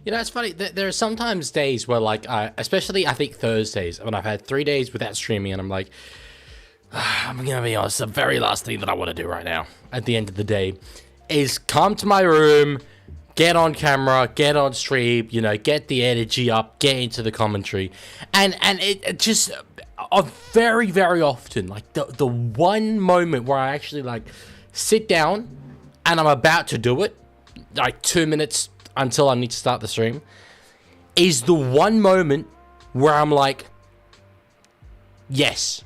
You know, it's funny. There are sometimes days where, like, especially I think Thursdays, when I've had 3 days without streaming, and I'm like, I'm gonna be honest, the very last thing that I want to do right now, at the end of the day, is come to my room, get on camera, get on stream, you know, get the energy up, get into the commentary, and it just, very, very often, like, the one moment where I actually, like, sit down, and I'm about to do it, like, 2 minutes until I need to start the stream, is the one moment where I'm like, yes,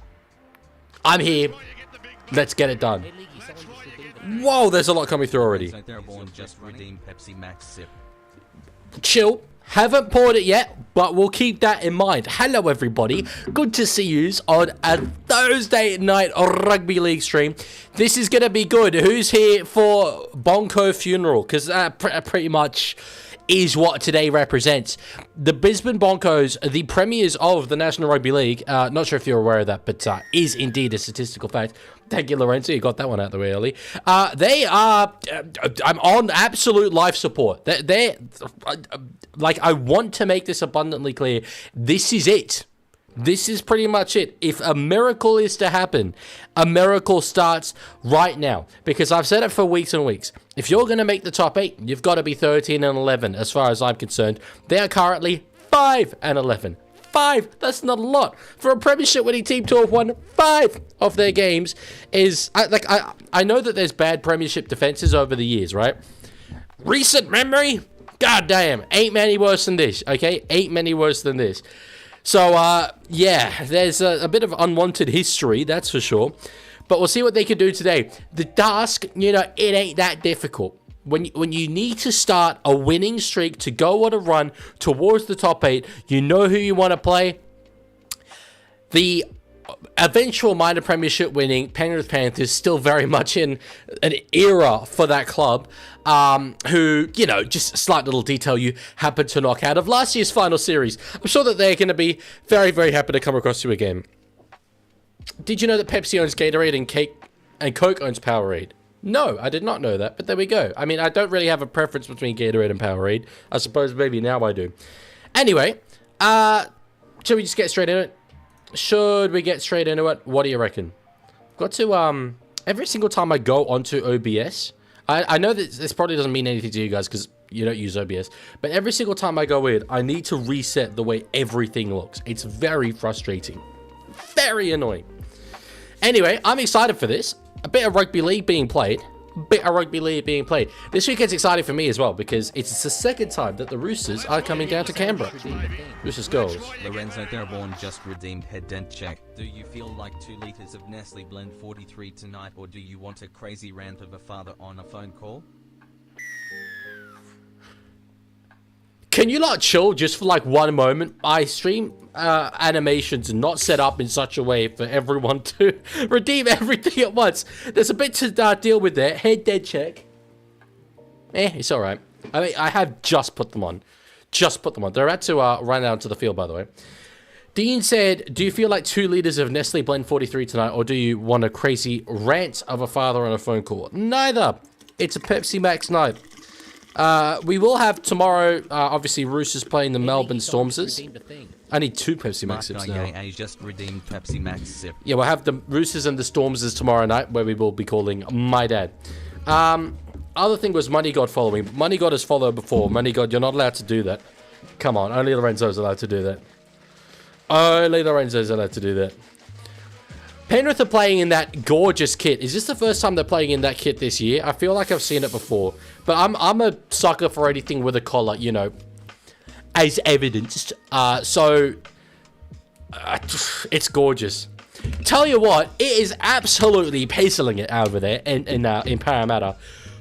I'm here, let's get it done. Whoa, there's a lot coming through already. Chill, haven't poured it yet, but we'll keep that in mind. Hello everybody, good to see yous on a Thursday night rugby league stream. This is gonna be good. Who's here for Bonko funeral? Because pretty much is what today represents. The Brisbane Broncos, the premiers of the National Rugby League, not sure if you're aware of that, but is indeed a statistical fact. Thank you, Lorenzo, you got that one out the way early. They are, I'm on absolute life support. They're like, I want to make this abundantly clear. This is it. This is pretty much it. If a miracle is to happen, a miracle starts right now. Because I've said it for weeks and weeks. If you're going to make the top 8, you've got to be 13 and 11, as far as I'm concerned. They are currently 5 and 11. 5, that's not a lot. For a premiership winning team to have won 5 of their games is... I know that there's bad premiership defenses over the years, right? Recent memory? God damn. Ain't many worse than this, okay? Ain't many worse than this. So, yeah, there's a bit of unwanted history, that's for sure. But we'll see what they can do today. The task, you know, it ain't that difficult. When you need to start a winning streak to go on a run towards the top 8, you know who you want to play. The eventual minor premiership winning Penrith Panthers, still very much in an era for that club, who, you know, just a slight little detail, you happen to knock out of last year's final series. I'm sure that they're going to be very, very happy to come across you again. Did you know that Pepsi owns Gatorade and Coke owns Powerade? No, I did not know that, but there we go. I mean, I don't really have a preference between Gatorade and Powerade. I suppose maybe now I do. Anyway, shall we just get straight into it? Should we get straight into it? What do you reckon? I've got to, every single time I go onto OBS, I know that this probably doesn't mean anything to you guys because you don't use OBS, but every single time I go in, I need to reset the way everything looks. It's very frustrating. Very annoying. Anyway, I'm excited for this. A bit of rugby league being played. This weekend's exciting for me as well because it's the second time that the Roosters are coming down to Canberra. Roosters goals. Lorenzo Theraborn just redeemed head dent check. Do you feel like 2 liters of Nestle Blend 43 tonight, or do you want a crazy rant of a father on a phone call? Can you not chill just for like one moment? I stream animations not set up in such a way for everyone to redeem everything at once. There's a bit to deal with there. Head dead check. It's alright. I mean, I have just put them on. They're about to run out to the field, by the way. Dean said, do you feel like 2 liters of Nestle Blend 43 tonight, or do you want a crazy rant of a father on a phone call? Neither. It's a Pepsi Max night. We will have tomorrow, obviously, Roosters playing the Melbourne Stormers. I need 2 Pepsi Max sips now. I just redeemed Pepsi Max sip. Yeah, we'll have the Roosters and the Stormers tomorrow night, where we will be calling my dad. Other thing was Money God following. Money God has followed before. Money God, you're not allowed to do that. Come on, only Lorenzo's allowed to do that. Only Lorenzo's allowed to do that. Penrith are playing in that gorgeous kit. Is this the first time they're playing in that kit this year? I feel like I've seen it before. But I'm a sucker for anything with a collar, you know, as evidenced. So It's gorgeous. Tell you what, it is absolutely penciling it over there in Parramatta.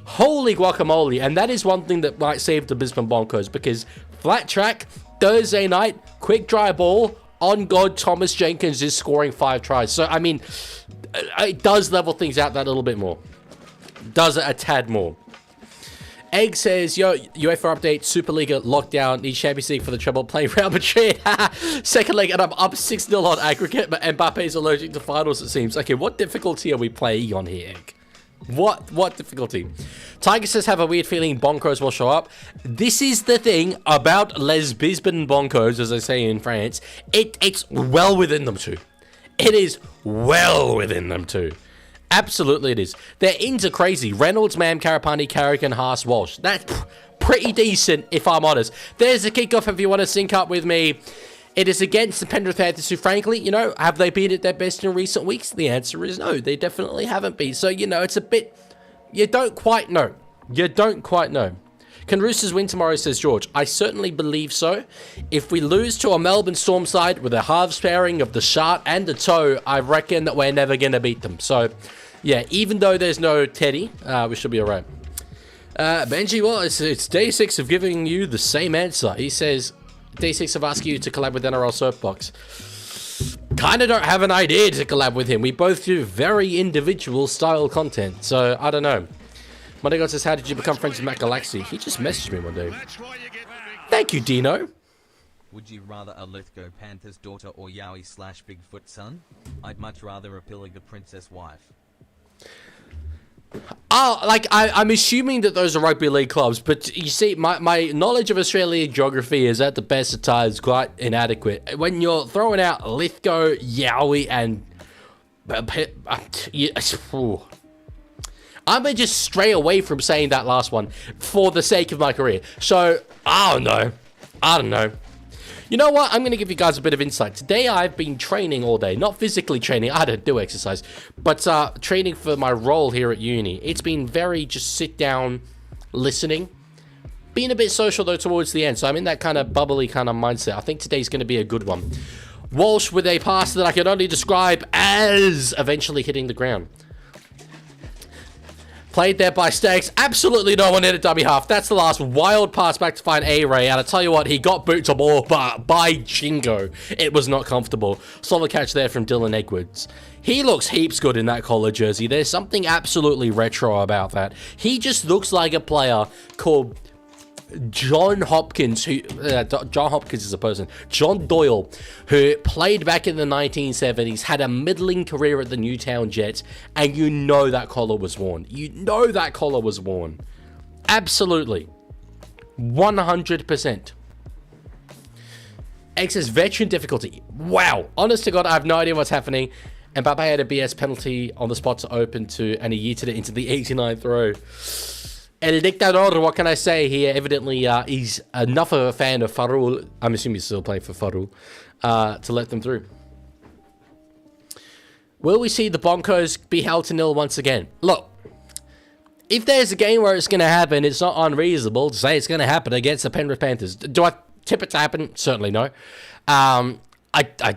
Holy guacamole. And that is one thing that might save the Brisbane Broncos, because flat track, Thursday night, quick dry ball, on God, Thomas Jenkins is scoring 5 tries. So, I mean, it does level things out that little bit more. Does it a tad more. Egg says, yo, UEFA update, Superliga lockdown, need Champions League for the treble, playing Real Madrid. Second leg, and I'm up 6-0 on aggregate, but Mbappe's allergic to finals, it seems. Okay, what difficulty are we playing on here, Egg? What difficulty? Tiger says, have a weird feeling Broncos will show up. This is the thing about Les Brisbane Broncos, as I say in France. It's well within them too. It is well within them too. Absolutely it is. They're into crazy. Reynolds, Mam, Karapani, Carrigan, Haas, Walsh. That's pretty decent, if I'm honest. There's a kickoff if you want to sync up with me. It is against the Penrith Panthers, who frankly, you know, have they been at their best in recent weeks? The answer is no. They definitely haven't been. So, you know, it's a bit... You don't quite know. You don't quite know. Can Roosters win tomorrow, says George. I certainly believe so. If we lose to a Melbourne Storm side with a halves pairing of the Shart and the Toe, I reckon that we're never going to beat them. So, yeah, even though there's no Teddy, we should be all right. Benji, well, it's day 6 of giving you the same answer. He says, day 6 of asking you to collab with NRL Soapbox. Kind of don't have an idea to collab with him. We both do very individual style content, so I don't know. Monday God says, how did you become friends with Matt Galaxy? He just messaged me one day. Thank you, Dino. Would you rather a Lithgow Panther's daughter or Yowie / Bigfoot son? I'd much rather a Pilliga princess wife. Oh, like, I'm assuming that those are rugby league clubs, but you see, my knowledge of Australian geography is at the best of times quite inadequate. When you're throwing out Lithgow, Yowie, and... I'm going to just stray away from saying that last one for the sake of my career. So, I don't know. You know what? I'm going to give you guys a bit of insight. Today, I've been training all day. Not physically training. I don't do exercise. But training for my role here at uni. It's been very just sit down, listening. Being a bit social, though, towards the end. So I'm in that kind of bubbly kind of mindset. I think today's going to be a good one. Walsh with a pass that I can only describe as eventually hitting the ground. Played there by Staggs. Absolutely no one in a dummy half. That's the last wild pass back to find A-Ray. And I tell you what, he got boot to ball, but by jingo, it was not comfortable. Solid catch there from Dylan Edwards. He looks heaps good in that collar jersey. There's something absolutely retro about that. He just looks like a player called John Hopkins, who John Hopkins is a person. John Doyle, who played back in the 1970s, had a middling career at the Newtown Jets, and you know that collar was worn. You know that collar was worn. Absolutely. 100%. X says veteran difficulty. Wow. Honest to God, I have no idea what's happening. And Mbappe had a BS penalty on the spot to open to, and he yeeted it into the 89th row. El Dictador, what can I say here? Evidently, he's enough of a fan of Farul. I'm assuming he's still playing for Farul, to let them through. Will we see the Broncos be held to nil once again? Look, if there's a game where it's going to happen, it's not unreasonable to say it's going to happen against the Penrith Panthers. Do I tip it to happen? Certainly no. I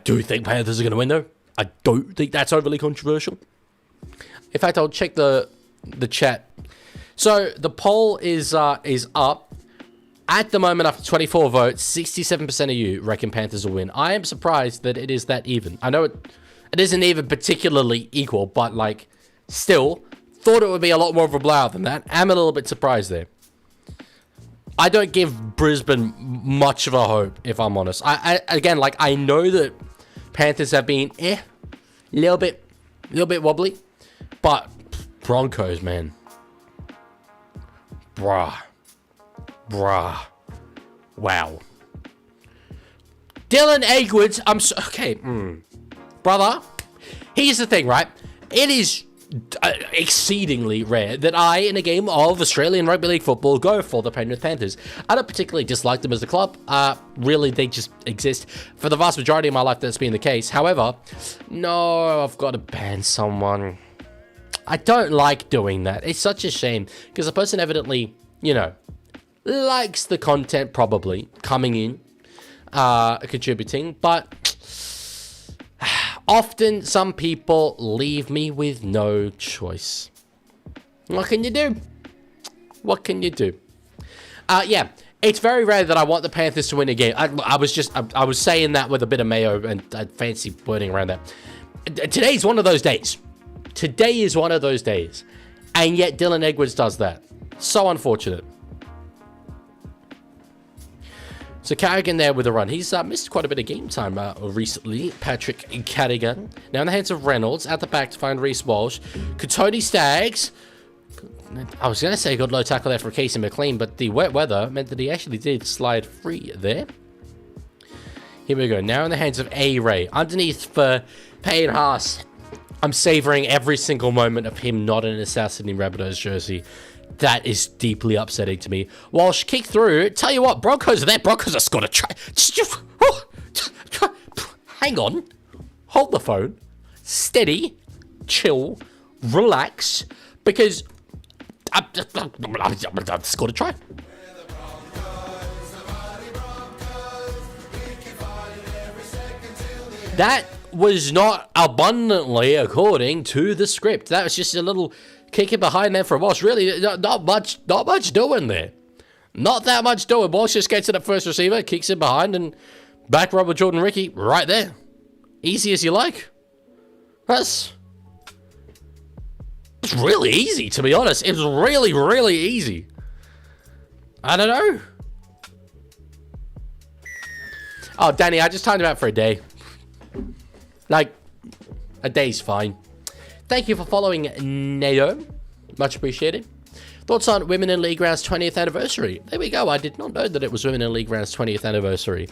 do think Panthers are going to win, though. I don't think that's overly controversial. In fact, I'll check the chat. So the poll is up. At the moment, after 24 votes, 67% of you reckon Panthers will win. I am surprised that it is that even. I know it isn't even particularly equal, but like, still, thought it would be a lot more of a blowout than that. I'm a little bit surprised there. I don't give Brisbane much of a hope, if I'm honest. Again, like, I know that Panthers have been a little bit wobbly, but Broncos, man. Bruh. Wow. Dylan Edwards, okay. Brother, here's the thing, right? It is exceedingly rare that I, in a game of Australian Rugby League football, go for the Penrith Panthers. I don't particularly dislike them as a club. Really, they just exist. For the vast majority of my life, that's been the case. However, no, I've got to ban someone. I don't like doing that. It's such a shame, because the person evidently, you know, likes the content, probably, coming in, contributing, but often some people leave me with no choice. What can you do? What can you do? Yeah, it's very rare that I want the Panthers to win a game. I was saying that with a bit of mayo and fancy wording around that. Today's one of those days. Today is one of those days. And yet Dylan Edwards does that. So unfortunate. So Carrigan there with a run. He's missed quite a bit of game time recently. Patrick Carrigan. Now in the hands of Reynolds. At the back to find Reece Walsh. Tony Staggs. I was going to say good low tackle there for Casey McLean, but the wet weather meant that he actually did slide free there. Here we go. Now in the hands of A-Ray. Underneath for Payne Haas. I'm savoring every single moment of him not in a South Sydney Rabbitohs jersey. That is deeply upsetting to me. Walsh kick through. Tell you what, Broncos are there. Broncos have scored a try. Hang on. Hold the phone. Steady. Chill. Relax. Because I've scored a try. That was not abundantly according to the script. That was just a little kicking behind there for Walsh. Really, not much doing there. Not that much doing. Walsh just gets to the first receiver, kicks it behind, and back Robert Jordan Ricky right there. Easy as you like. It's really easy, to be honest. It's really, really easy. I don't know. Oh, Danny, I just timed him out for a day. Like, a day's fine. Thank you for following Nato. Much appreciated. Thoughts on Women in League Round's 20th anniversary? There we go. I did not know that it was Women in League Round's 20th anniversary.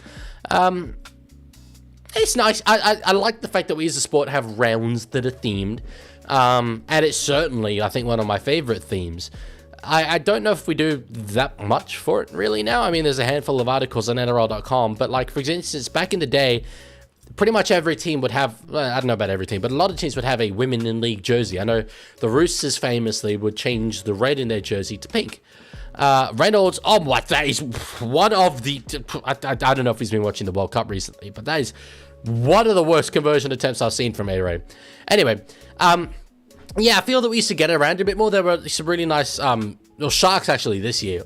It's nice. I like the fact that we as a sport have rounds that are themed. And it's certainly, I think, one of my favorite themes. I don't know if we do that much for it really now. I mean, there's a handful of articles on NRL.com, but like, for instance, back in the day, pretty much every team would have, well, I don't know about every team, but a lot of teams would have a Women in League jersey. I know the Roosters famously would change the red in their jersey to pink. Reynolds, oh my, that is one of the, I don't know if he's been watching the World Cup recently, but that is one of the worst conversion attempts I've seen from A-Ray. Anyway, yeah, I feel that we used to get around a bit more. There were some really nice, Sharks actually this year,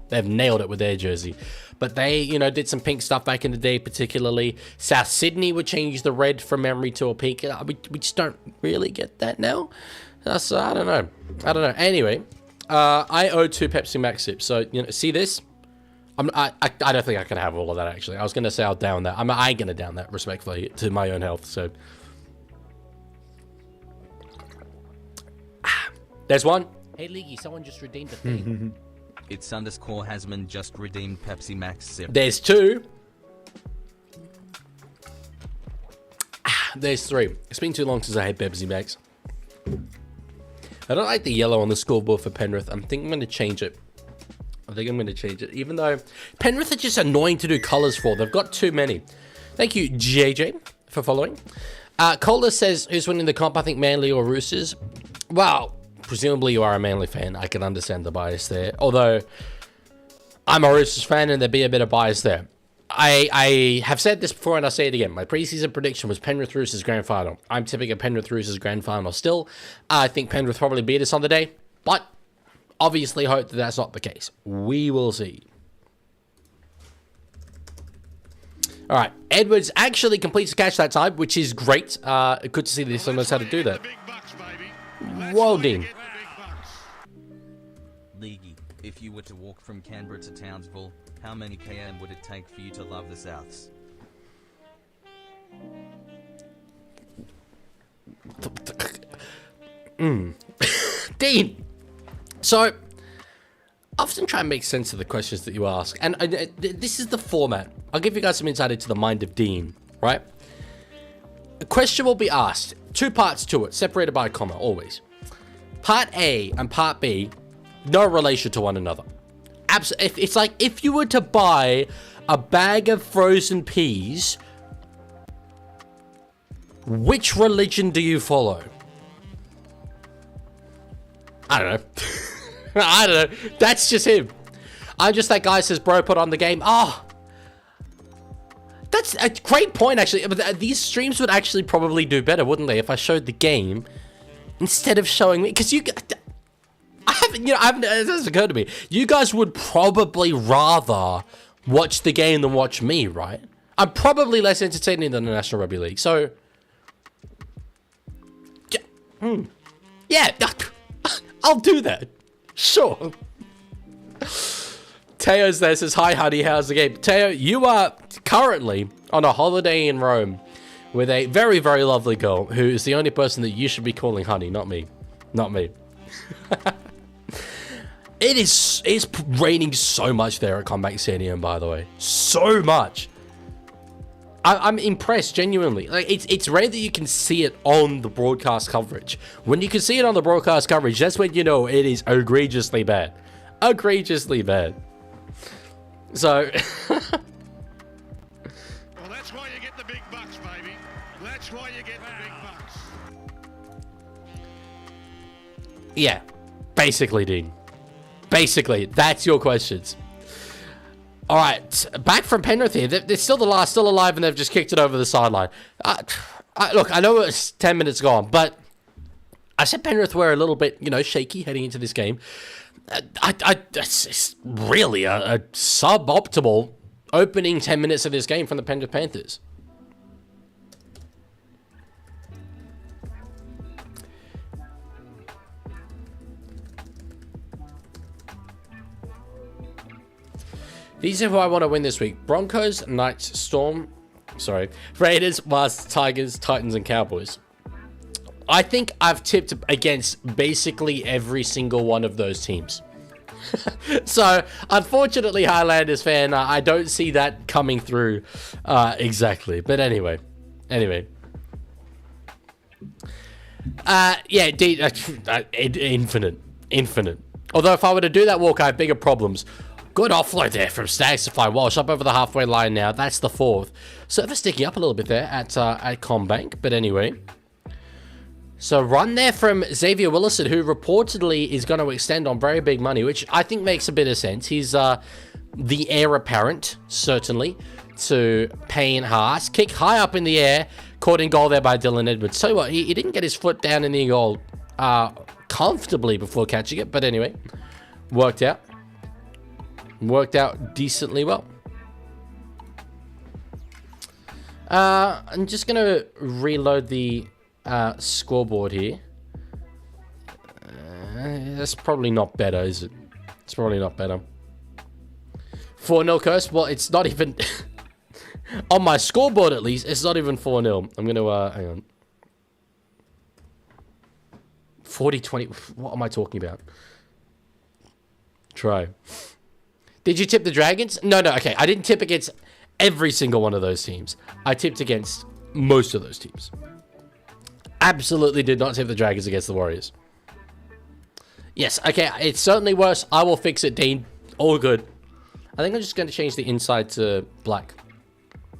they've nailed it with their jersey. But they, you know, did some pink stuff back in the day, particularly. South Sydney would change the red from memory to a pink. We just don't really get that now. So I don't know. Anyway, I owe 2 Pepsi Max sips. So, you know, see this? I don't think I can have all of that, actually. I was going to say I'll down that. I ain't going to down that, respectfully, to my own health. So, there's one. Hey, Leaguie, someone just redeemed the thing. It's _ Hasman just redeemed Pepsi Max sip. There's 2. There's 3. It's been too long since I had Pepsi Max. I don't like the yellow on the scoreboard for Penrith. I think I'm going to change it. Even though Penrith are just annoying to do colours for. They've got too many. Thank you, JJ, for following. Kohler says, who's winning the comp? I think Manly or Roosters. Well, presumably you are a Manly fan. I can understand the bias there. Although, I'm a Roosters fan and there'd be a bit of bias there. I have said this before and I'll say it again. My preseason prediction was Penrith Roosters Grand Final. I'm tipping a Penrith Roosters Grand Final still. I think Penrith probably beat us on the day. But, obviously hope that that's not the case. We will see. Alright, Edwards actually completes the catch that time, which is great. Good to see that someone knows how to do that. Well done. Leaguie, if you were to walk from Canberra to Townsville, how many km would it take for you to love the Souths? Dean! So, I often try and make sense of the questions that you ask. And this is the format. I'll give you guys some insight into the mind of Dean, right? A question will be asked. 2 parts to it, separated by a comma, always. Part A and Part B, no relation to one another. It's like if you were to buy a bag of frozen peas, which religion do you follow? I don't know. I don't know. That's just him. I'm just that guy who says, bro, put on the game. Oh, That's a great point, actually. But these streams would actually probably do better, wouldn't they, if I showed the game instead of showing me? Because it doesn't occur to me. You guys would probably rather watch the game than watch me, right? I'm probably less entertaining than the National Rugby League, so... Yeah, I'll do that. Sure. Teo's there, says, hi, honey, how's the game? Teo, you are currently on a holiday in Rome with a very, very lovely girl who is the only person that you should be calling honey, not me. Not me. It's raining so much there at Combat Stadium, by the way. So much. I'm impressed, genuinely. Like, it's rare that you can see it on the broadcast coverage. When you can see it on the broadcast coverage, that's when you know it is egregiously bad. Egregiously bad. So... Well, that's why you get the big bucks, baby. That's why you get the big bucks. Yeah. Basically, Dean. Basically, that's your questions. All right, back from Penrith here. They're still alive, and they've just kicked it over the sideline. Look, I know it's 10 minutes gone, but I said Penrith were a little bit, shaky heading into this game. It's really a suboptimal opening 10 minutes of this game from the Penrith Panthers. These are who I want to win this week. Broncos, Knights, Storm. Sorry. Raiders, Wasps, Tigers, Titans, and Cowboys. I think I've tipped against basically every single one of those teams. So, unfortunately, Highlanders fan, I don't see that coming through exactly. But anyway. Yeah, infinite. Although if I were to do that walk, I have bigger problems. Good offload there from Stags to find Walsh up over the halfway line now. That's the fourth. Server sticking up a little bit there at Combank. But anyway. So run there from Xavier Willison, who reportedly is going to extend on very big money, which I think makes a bit of sense. He's the heir apparent, certainly, to Payne Haas. Kick high up in the air. Caught in goal there by Dylan Edwards. Tell you what, he didn't get his foot down in the goal comfortably before catching it. But anyway, worked out. Worked out decently well. I'm just going to reload the scoreboard here. That's probably not better, is it? It's probably not better. 4-0 curse? Well, it's not even... on my scoreboard, at least, it's not even 4-0. I'm going to... hang on. 40-20... What am I talking about? Try. Did you tip the Dragons? No, okay. I didn't tip against every single one of those teams. I tipped against most of those teams. Absolutely did not tip the Dragons against the Warriors. Yes, okay. It's certainly worse. I will fix it, Dean. All good. I think I'm just going to change the inside to black.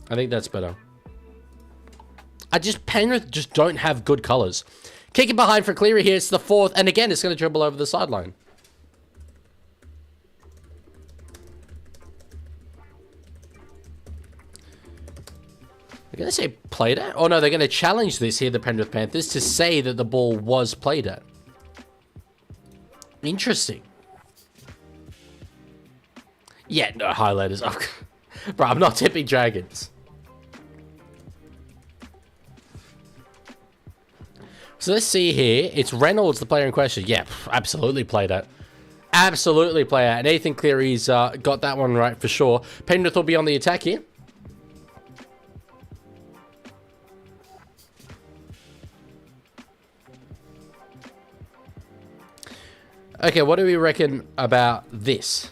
I think that's better. Penrith just don't have good colors. Kicking behind for Cleary here. It's the fourth. And again, it's going to dribble over the sideline. They're going to say played at? Oh, no, they're going to challenge this here, the Penrith Panthers, to say that the ball was played at. Interesting. Yeah, no, Highlanders. Oh, bro, I'm not tipping Dragons. So let's see here. It's Reynolds, the player in question. Yeah, absolutely played at. Absolutely played at. Nathan Cleary's got that one right for sure. Penrith will be on the attack here. Okay, what do we reckon about this?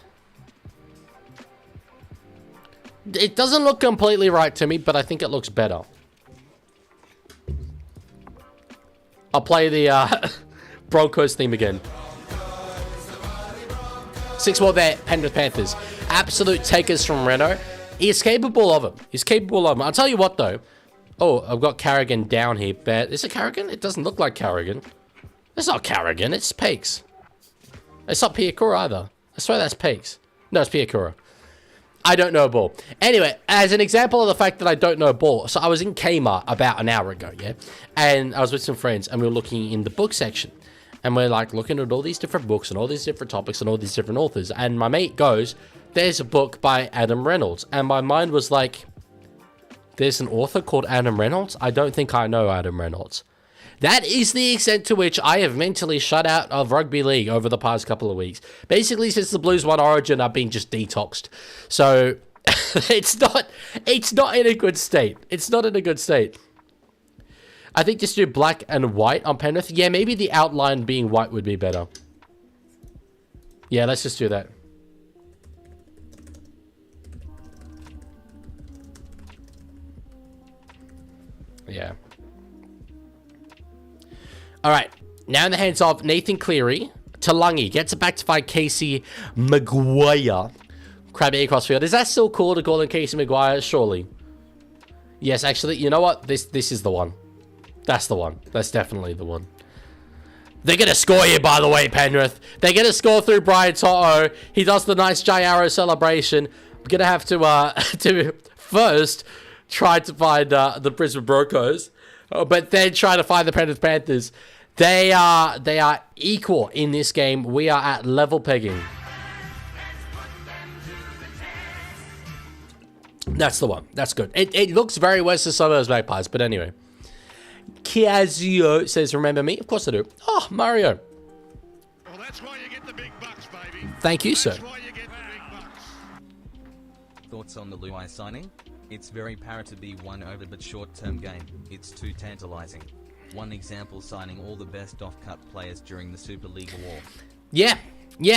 It doesn't look completely right to me, but I think it looks better. I'll play the Broncos theme again. 6-1 there, Penrith Panthers. Absolute takers from Renault. He's capable of it. He's capable of it. I'll tell you what, though. Oh, I've got Carrigan down here. But is it Carrigan? It doesn't look like Carrigan. It's not Carrigan. It's Peaks. It's not Piakura either. I swear that's Peaks. No, it's Piakura. I don't know ball. Anyway, as an example of the fact that I don't know ball, so I was in Kmart about an hour ago, yeah? And I was with some friends, and we were looking in the book section. And we're, like, looking at all these different books and all these different topics and all these different authors. And my mate goes, there's a book by Adam Reynolds. And my mind was like, there's an author called Adam Reynolds? I don't think I know Adam Reynolds. That is the extent to which I have mentally shut out of rugby league over the past couple of weeks. Basically, since the Blues won Origin, I've been just detoxed. So, it's not in a good state. It's not in a good state. I think just do black and white on Penrith. Yeah, maybe the outline being white would be better. Yeah, let's just do that. Yeah. All right, now in the hands of Nathan Cleary. Leaguie gets it back to find Casey Maguire. Crabby across field. Is that still cool to call him Casey Maguire? Surely. Yes, actually, you know what? This is the one. That's the one. That's definitely the one. They're going to score here, by the way, Penrith. They're going to score through Brian Toto. He does the nice Jai Arrow celebration. I'm going to have to first try to find the Brisbane Broncos. But then try to find the Penrith Panthers. They are equal in this game. We are at level pegging. That's the one. That's good. It looks very Western Suburbs Magpies, but anyway. Kiazio says, remember me? Of course I do. Oh, Mario. Well, that's why you get the big bucks, baby. Thank you, sir. That's why you get the big bucks. Thoughts on the Leaguie signing? It's very para to be one over but short-term game. It's too tantalizing. One example, signing all the best off-cut players during the Super League War. Yeah,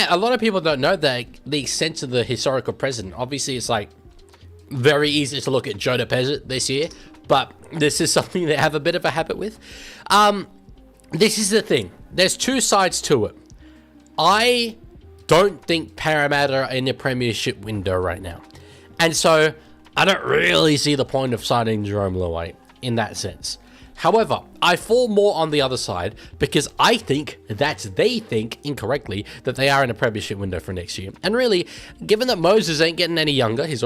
a lot of people don't know the extent of the historical precedent. Obviously, it's like very easy to look at Joe DePezet this year, but this is something they have a bit of a habit with. This is the thing. There's two sides to it. I don't think Parramatta are in the premiership window right now. And so I don't really see the point of signing Jerome Luai in that sense. However, I fall more on the other side because I think that they think incorrectly that they are in a premiership window for next year. And really, given that Moses ain't getting any younger, he's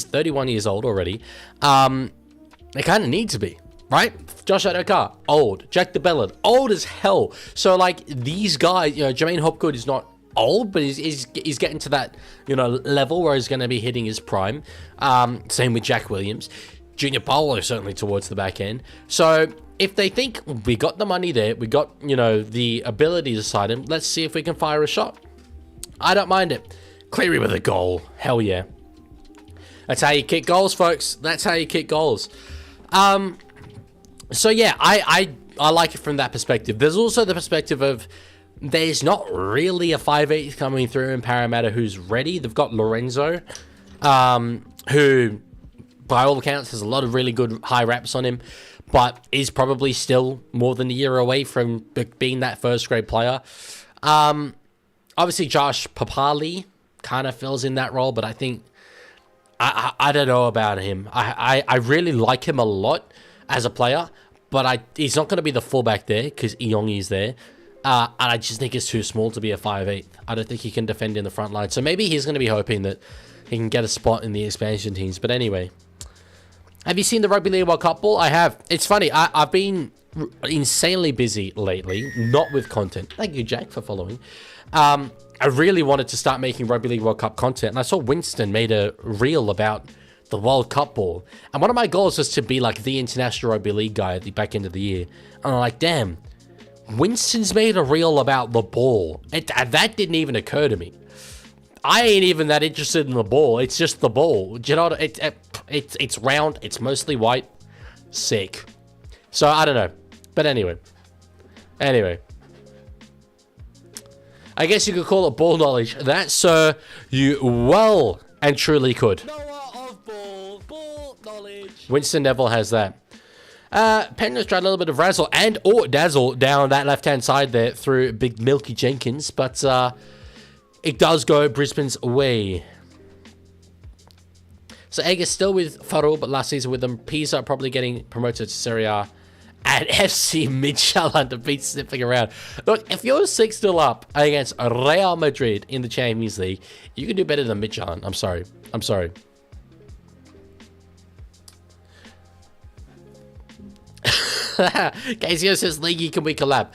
31 years old already, they kind of need to be, right? Josh Adokar, old. Jack DeBellin, old as hell. So, like, these guys, Jermaine Hopgood is not old, but he's getting to that, level where he's going to be hitting his prime. Same with Jack Williams. Junior Paulo certainly towards the back end. So if they think we got the money there, we got, the ability to sign him, let's see if we can fire a shot. I don't mind it. Cleary with a goal. Hell yeah. That's how you kick goals, folks. That's how you kick goals. So yeah, I like it from that perspective. There's also the perspective of there's not really a 5'8" coming through in Parramatta who's ready. They've got Lorenzo, who, by all accounts, has a lot of really good high reps on him, but is probably still more than a year away from being that first-grade player. Obviously, Josh Papali kind of fills in that role, but I think I don't know about him. I really like him a lot as a player, but he's not going to be the fullback there because Iongi's there. And I just think it's too small to be a 5'8". I don't think he can defend in the front line. So maybe he's going to be hoping that he can get a spot in the expansion teams. But anyway, have you seen the Rugby League World Cup ball? I have. It's funny. I've been insanely busy lately, not with content. Thank you, Jack, for following. I really wanted to start making Rugby League World Cup content. And I saw Winston made a reel about the World Cup ball. And one of my goals was to be like the International Rugby League guy at the back end of the year. And I'm like, damn. Winston's made a reel about the ball. That didn't even occur to me. I ain't even that interested in the ball. It's just the ball. Do you know what? It's round. It's mostly white. Sick. So, I don't know. But anyway. I guess you could call it ball knowledge. That, sir, you well and truly could. Noah of ball knowledge. Winston Neville has that. Penrith tried a little bit of razzle and or dazzle down that left-hand side there through Big Milky Jenkins, but it does go Brisbane's way. So Egg is still with Farul, but last season with them. Pisa probably getting promoted to Serie A. And FC Midtjylland to be sniffing around. Look, if you're 6-0 up against Real Madrid in the Champions League, you can do better than Midtjylland. I'm sorry. KCO says, Leaguie, can we collab?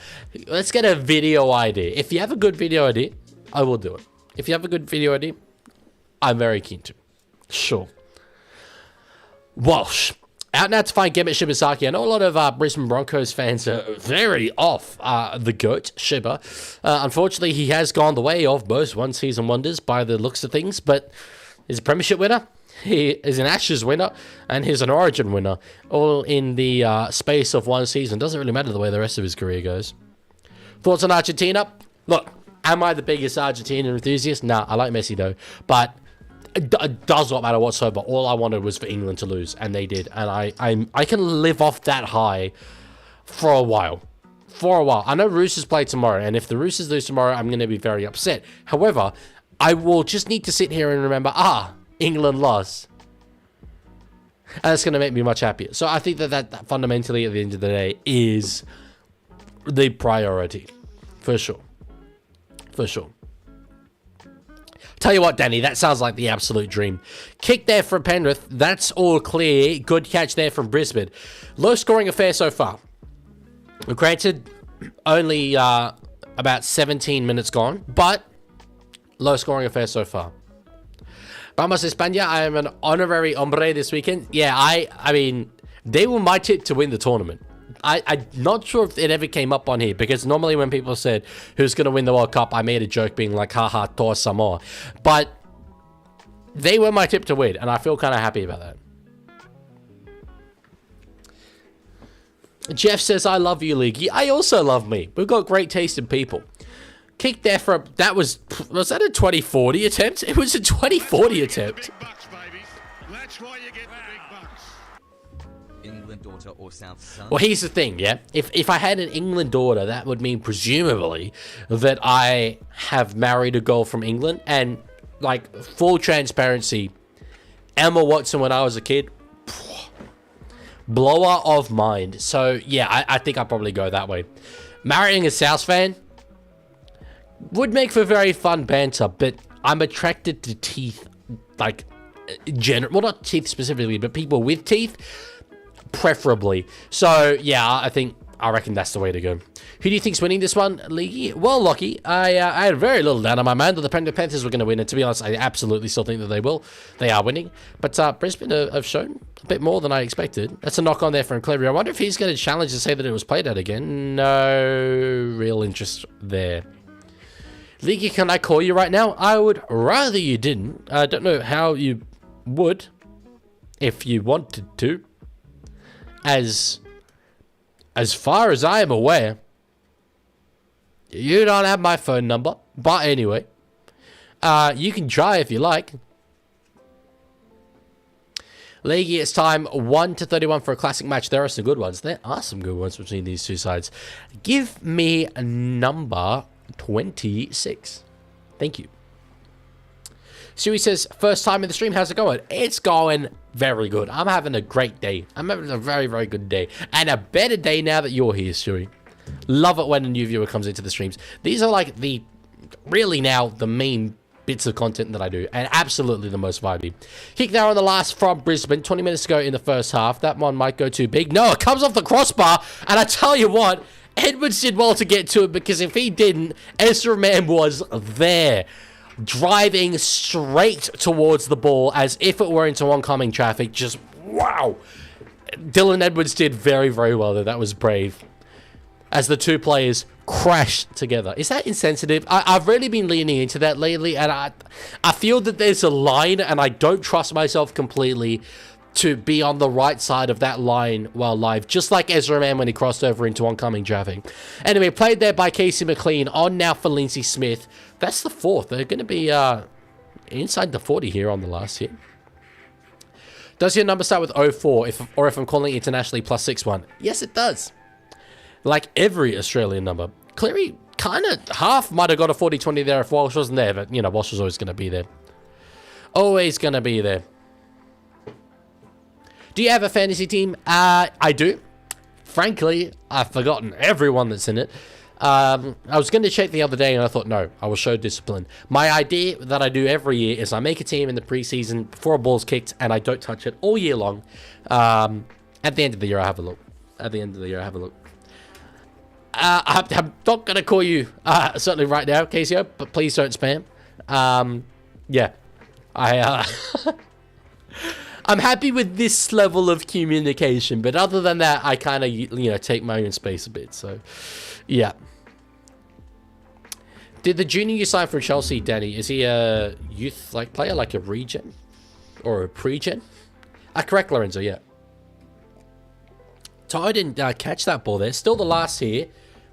Let's get a video idea. If you have a good video idea, I will do it. If you have a good video idea, I'm very keen to. Sure. Walsh. Out now to find Gemmet Shibasaki. I know a lot of Brisbane Broncos fans are very off the GOAT, Shiba. Unfortunately, he has gone the way of most one-season wonders by the looks of things, but he's a premiership winner. He is an Ashes winner, and he's an Origin winner, all in the space of one season. Doesn't really matter the way the rest of his career goes. Thoughts on Argentina? Look, am I the biggest Argentinian enthusiast? Nah, I like Messi though, but it does not matter whatsoever. All I wanted was for England to lose, and they did. And I can live off that high for a while. I know Roosters play tomorrow, and if the Roosters lose tomorrow, I'm going to be very upset. However, I will just need to sit here and remember, England lost. And that's going to make me much happier. So I think that fundamentally, at the end of the day, is the priority. For sure. For sure. Tell you what, Danny, that sounds like the absolute dream. Kick there from Penrith. That's all clear. Good catch there from Brisbane. Low scoring affair so far. Granted, only about 17 minutes gone, but low scoring affair so far. Vamos España, I am an honorary hombre this weekend. Yeah, I mean, they were my tip to win the tournament. I'm not sure if it ever came up on here, because normally when people said who's going to win the World Cup, I made a joke being like, haha, Tor Samoa. But they were my tip to win, and I feel kind of happy about that. Jeff says, I love you, Leaguie. I also love me. We've got great taste in people. Kick there for, that was that a 2040 attempt? It was a 2040 attempt. Big bucks, baby. That's why you get the big bucks. England daughter or South son? Well, here's the thing, yeah? If I had an England daughter, that would mean, presumably, that I have married a girl from England. And, like, full transparency, Emma Watson when I was a kid, blower of mind. So, yeah, I think I'd probably go that way. Marrying a South fan would make for very fun banter, but I'm attracted to teeth, like, well, not teeth specifically, but people with teeth, preferably. So, yeah, I reckon that's the way to go. Who do you think's winning this one, Leaguie? Well, Lockie, I had very little doubt on my mind that the Penrith Panthers were going to win, and to be honest, I absolutely still think that they will. They are winning. But Brisbane have shown a bit more than I expected. That's a knock on there from Cleary. I wonder if he's going to challenge and say that it was played out again. No real interest there. Leaguie, can I call you right now? I would rather you didn't. I don't know how you would, if you wanted to. As far as I am aware, you don't have my phone number. But anyway, you can try if you like. Leaguie, it's time 1-31 for a classic match. There are some good ones. There are some good ones between these two sides. Give me a number 26. Thank you. Sui says, first time in the stream, how's it going? It's going very good. I'm having a great day. I'm having a very, very good day. And a better day now that you're here, Sui. Love it when a new viewer comes into the streams. These are like really now the main bits of content that I do. And absolutely the most vibey. Kick there on the last from Brisbane. 20 minutes ago in the first half. That one might go too big. No, it comes off the crossbar. And I tell you what, Edwards did well to get to it, because if he didn't, Ezra Mann was there, driving straight towards the ball as if it were into oncoming traffic. Just wow. Dylan Edwards did very, very well there. That was brave. As the two players crashed together. Is that insensitive? I've really been leaning into that lately, and I feel that there's a line, and I don't trust myself completely to be on the right side of that line while live, just like Ezra Mann when he crossed over into oncoming traffic. Anyway, played there by Casey McLean, on now for Lindsay Smith. That's the fourth. They're going to be inside the 40 here on the last hit. Does your number start with 04, or if I'm calling it internationally, +61? Yes, it does. Like every Australian number. Cleary kind of half might have got a 40-20 there if Walsh wasn't there, but, you know, Walsh was always going to be there. Always going to be there. Do you have a fantasy team? I do. Frankly, I've forgotten everyone that's in it. I was going to check the other day, and I thought, no, I will show discipline. My idea that I do every year is I make a team in the preseason before a ball's kicked, and I don't touch it all year long. At the end of the year, I have a look. at the end of the year. Have a look. I'm not going to call you, certainly right now, KCO, but please don't spam. Yeah. I'm happy with this level of communication, but other than that, I kind of, you know, take my own space a bit. So, yeah. Did the junior you sign for Chelsea, Danny, is he a youth like player, like a regen or a pre-gen? Correct, Lorenzo, yeah. Todd didn't catch that ball there. Still the last here.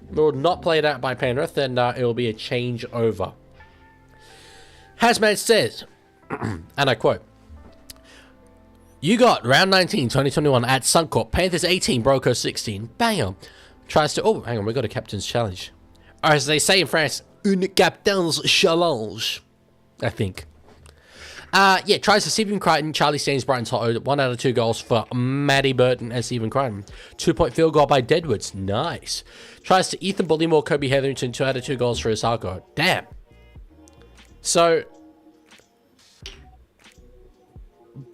Will not played out by Penrith, and it will be a change over. Hasman says, and I quote, "You got round 19, 2021 at Suncorp. Panthers 18, Broncos 16. Bam. Tries to... Oh, hang on. We got a captain's challenge. Or as they say in France, une captain's challenge. I think. Yeah, tries to Stephen Crichton, Charlie Staines, Brighton Toto. 1 out of 2 goals for Matty Burton and Stephen Crichton. 2-point field goal by Deadwoods. Nice. Tries to Ethan Bullymore, Kobe Hetherington. 2 out of 2 goals for Osako. Damn. So...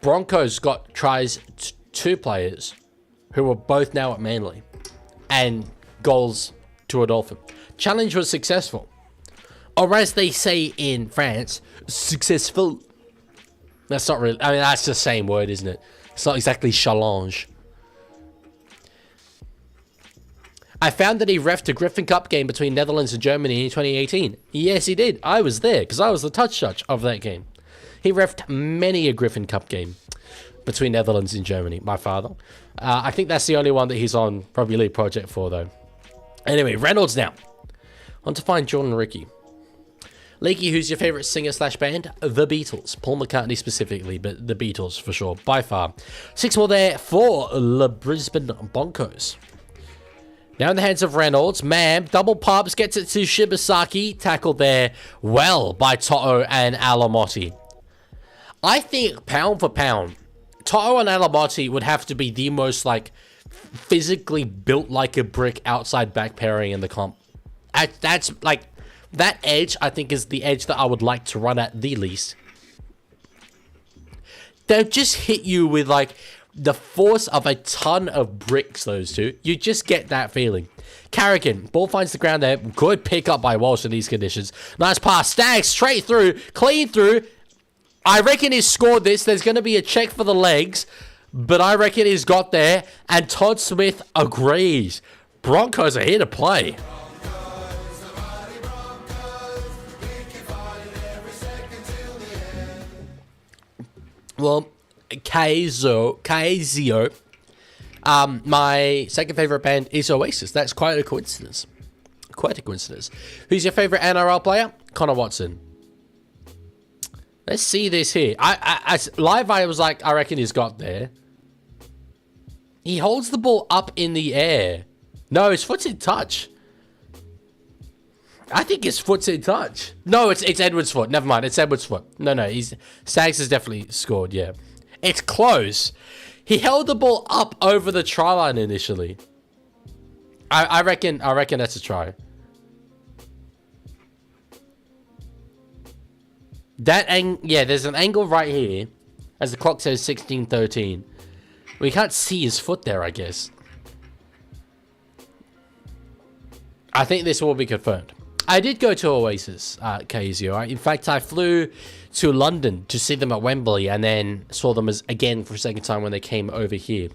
Broncos got tries 2 players who were both now at Manly and goals to a Dolphin. Challenge was successful. Or as they say in France, successful. That's not really, I mean, that's the same word, isn't it? It's not exactly challenge. I found that he refed a Griffin Cup game between Netherlands and Germany in 2018. Yes, he did. I was there because I was the touch judge of that game. He refed many a Griffin Cup game between Netherlands and Germany, my father. I think that's the only one that he's on Rugby League project for, though. Anyway, Reynolds now. On to find Jordan Ricky. Leaguie, who's your favourite singer/band? The Beatles. Paul McCartney specifically, but the Beatles for sure, by far. 6 more there for the Brisbane Broncos. Now in the hands of Reynolds. Mam, double pubs, gets it to Shibasaki. Tackled there well by Toto and Alamotti. I think, pound for pound, Toto and Alamotti would have to be the most, like, physically built like a brick outside back pairing in the comp. That's, like... That edge, I think, is the edge that I would like to run at the least. They'll just hit you with, like, the force of a ton of bricks, those two. You just get that feeling. Carrigan, ball finds the ground there. Good pick up by Walsh in these conditions. Nice pass. Staggs straight through. Clean through. I reckon he's scored this. There's going to be a check for the legs. But I reckon he's got there. And Todd Smith agrees. Broncos are here to play. Well, Kaizio, my second favorite band is Oasis. That's quite a coincidence. Quite a coincidence. Who's your favorite NRL player? Connor Watson. Let's see this here. I live, I was like, I reckon he's got there. He holds the ball up in the air. No, his foot's in touch. I think his foot's in touch. No, it's Edwards' foot. Never mind, it's Edwards' foot. No, Staggs has definitely scored, yeah. It's close. He held the ball up over the try line initially. I reckon that's a try. Yeah, there's an angle right here, as the clock says 16:13. We can't see his foot there, I guess. I think this will be confirmed. I did go to Oasis, KZO. In fact, I flew to London to see them at Wembley and then saw them again for a second time when they came over here.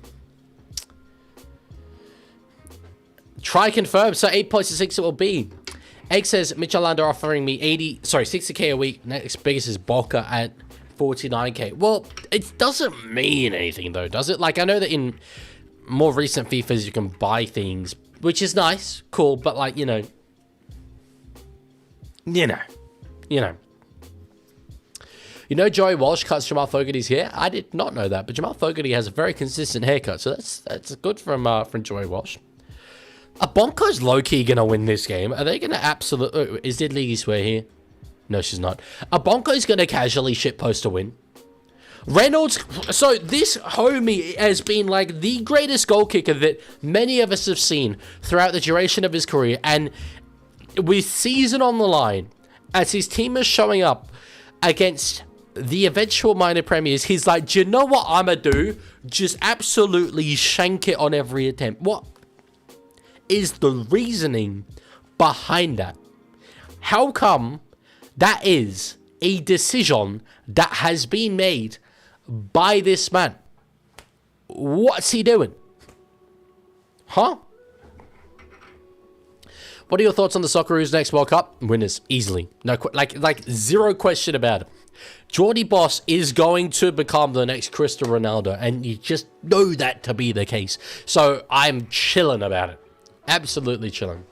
Try confirm. So 8.6 it will be. Egg says, Mitch Orlando offering me 60k a week. Next biggest is Boca at 49k. Well, it doesn't mean anything though, does it? Like, I know that in more recent FIFAs you can buy things, which is nice, cool, but like, you know. You know Joey Walsh cuts Jamal Fogarty's hair? I did not know that, but Jamal Fogarty has a very consistent haircut, so that's good from Joey Walsh. Are Broncos low-key going to win this game? Are they going to absolutely... Is Did Leaguie swear here? No, she's not. Are Broncos going to casually shitpost a win? Reynolds... So this homie has been like the greatest goal kicker that many of us have seen throughout the duration of his career, and with season on the line, as his team is showing up against the eventual minor premiers, he's like, do you know what I'm going to do? Just absolutely shank it on every attempt. What is the reasoning behind that? How come that is a decision that has been made by this man? What's he doing? Huh? What are your thoughts on the Socceroos next World Cup? Winners, easily. No, like zero question about it. Geordie Boss is going to become the next Cristiano Ronaldo, and you just know that to be the case. So I'm chilling about it. Absolutely chilling.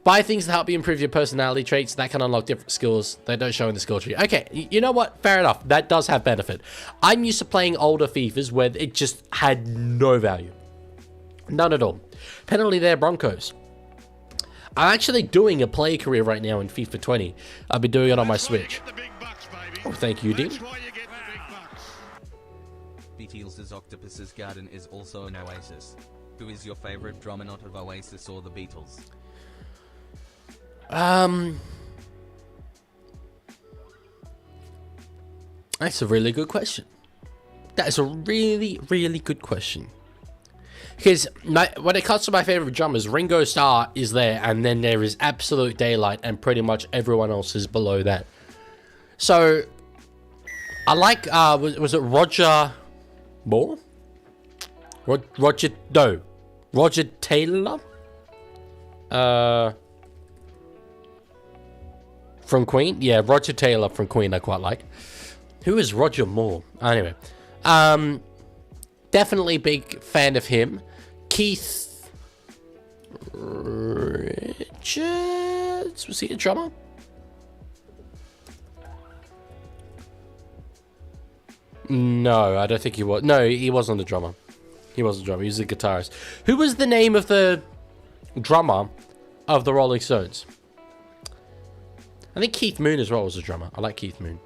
Buy things that help you improve your personality traits. That can unlock different skills they don't show in the skill tree. Okay, you know what? Fair enough. That does have benefit. I'm used to playing older FIFAs where it just had no value. None at all. Penalty there, Broncos. I'm actually doing a play career right now in FIFA 20. I'll be doing it on my Switch. Oh, thank you, Dean. Beatles' Octopus's Garden is also an oasis. Who is your favorite drummer, not of Oasis or the Beatles? That's a really good question. That's a really, really good question. Because when it comes to my favorite drummers, Ringo Starr is there, and then there is Absolute Daylight, and pretty much everyone else is below that. So, I like, was it Roger Moore? Roger Taylor? From Queen? Yeah, Roger Taylor from Queen I quite like. Who is Roger Moore? Anyway. Definitely big fan of him. Keith Richards? Was he a drummer? No, I don't think he was. No, he wasn't a drummer. He wasn't a drummer. He was a guitarist. Who was the name of the drummer of the Rolling Stones? I think Keith Moon as well was a drummer. I like Keith Moon.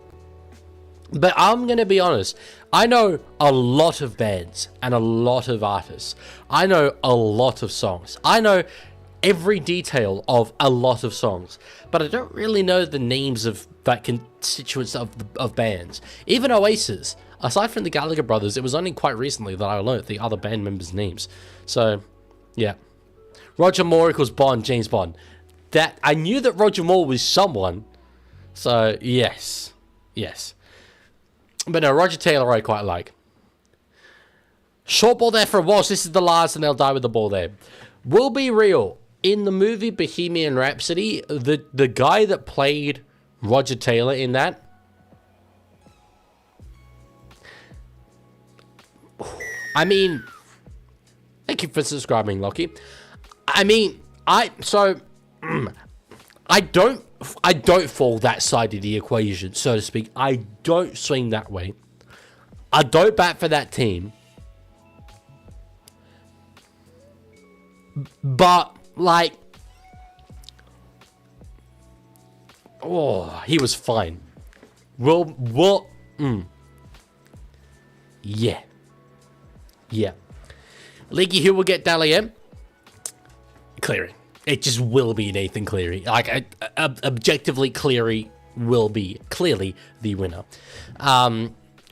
But I'm going to be honest. I know a lot of bands and a lot of artists. I know a lot of songs. I know every detail of a lot of songs. But I don't really know the names of that constituents of bands. Even Oasis. Aside from the Gallagher brothers, it was only quite recently that I learnt the other band members' names. So, yeah. Roger Moore equals Bond, James Bond. That I knew that Roger Moore was someone. So, yes. Yes. But no, Roger Taylor I quite like. Short ball there for Walsh. This is the last and they'll die with the ball there. Will be real. In the movie Bohemian Rhapsody, the guy that played Roger Taylor in that, I mean, thank you for subscribing, Lockie. I mean, I don't fall that side of the equation, so to speak. I don't swing that way. I don't bat for that team. But, like, oh, he was fine. Yeah. Yeah. Leaguie, who will get Dally M? Cleary. It just will be Nathan Cleary. Like, objectively, Cleary will be clearly the winner.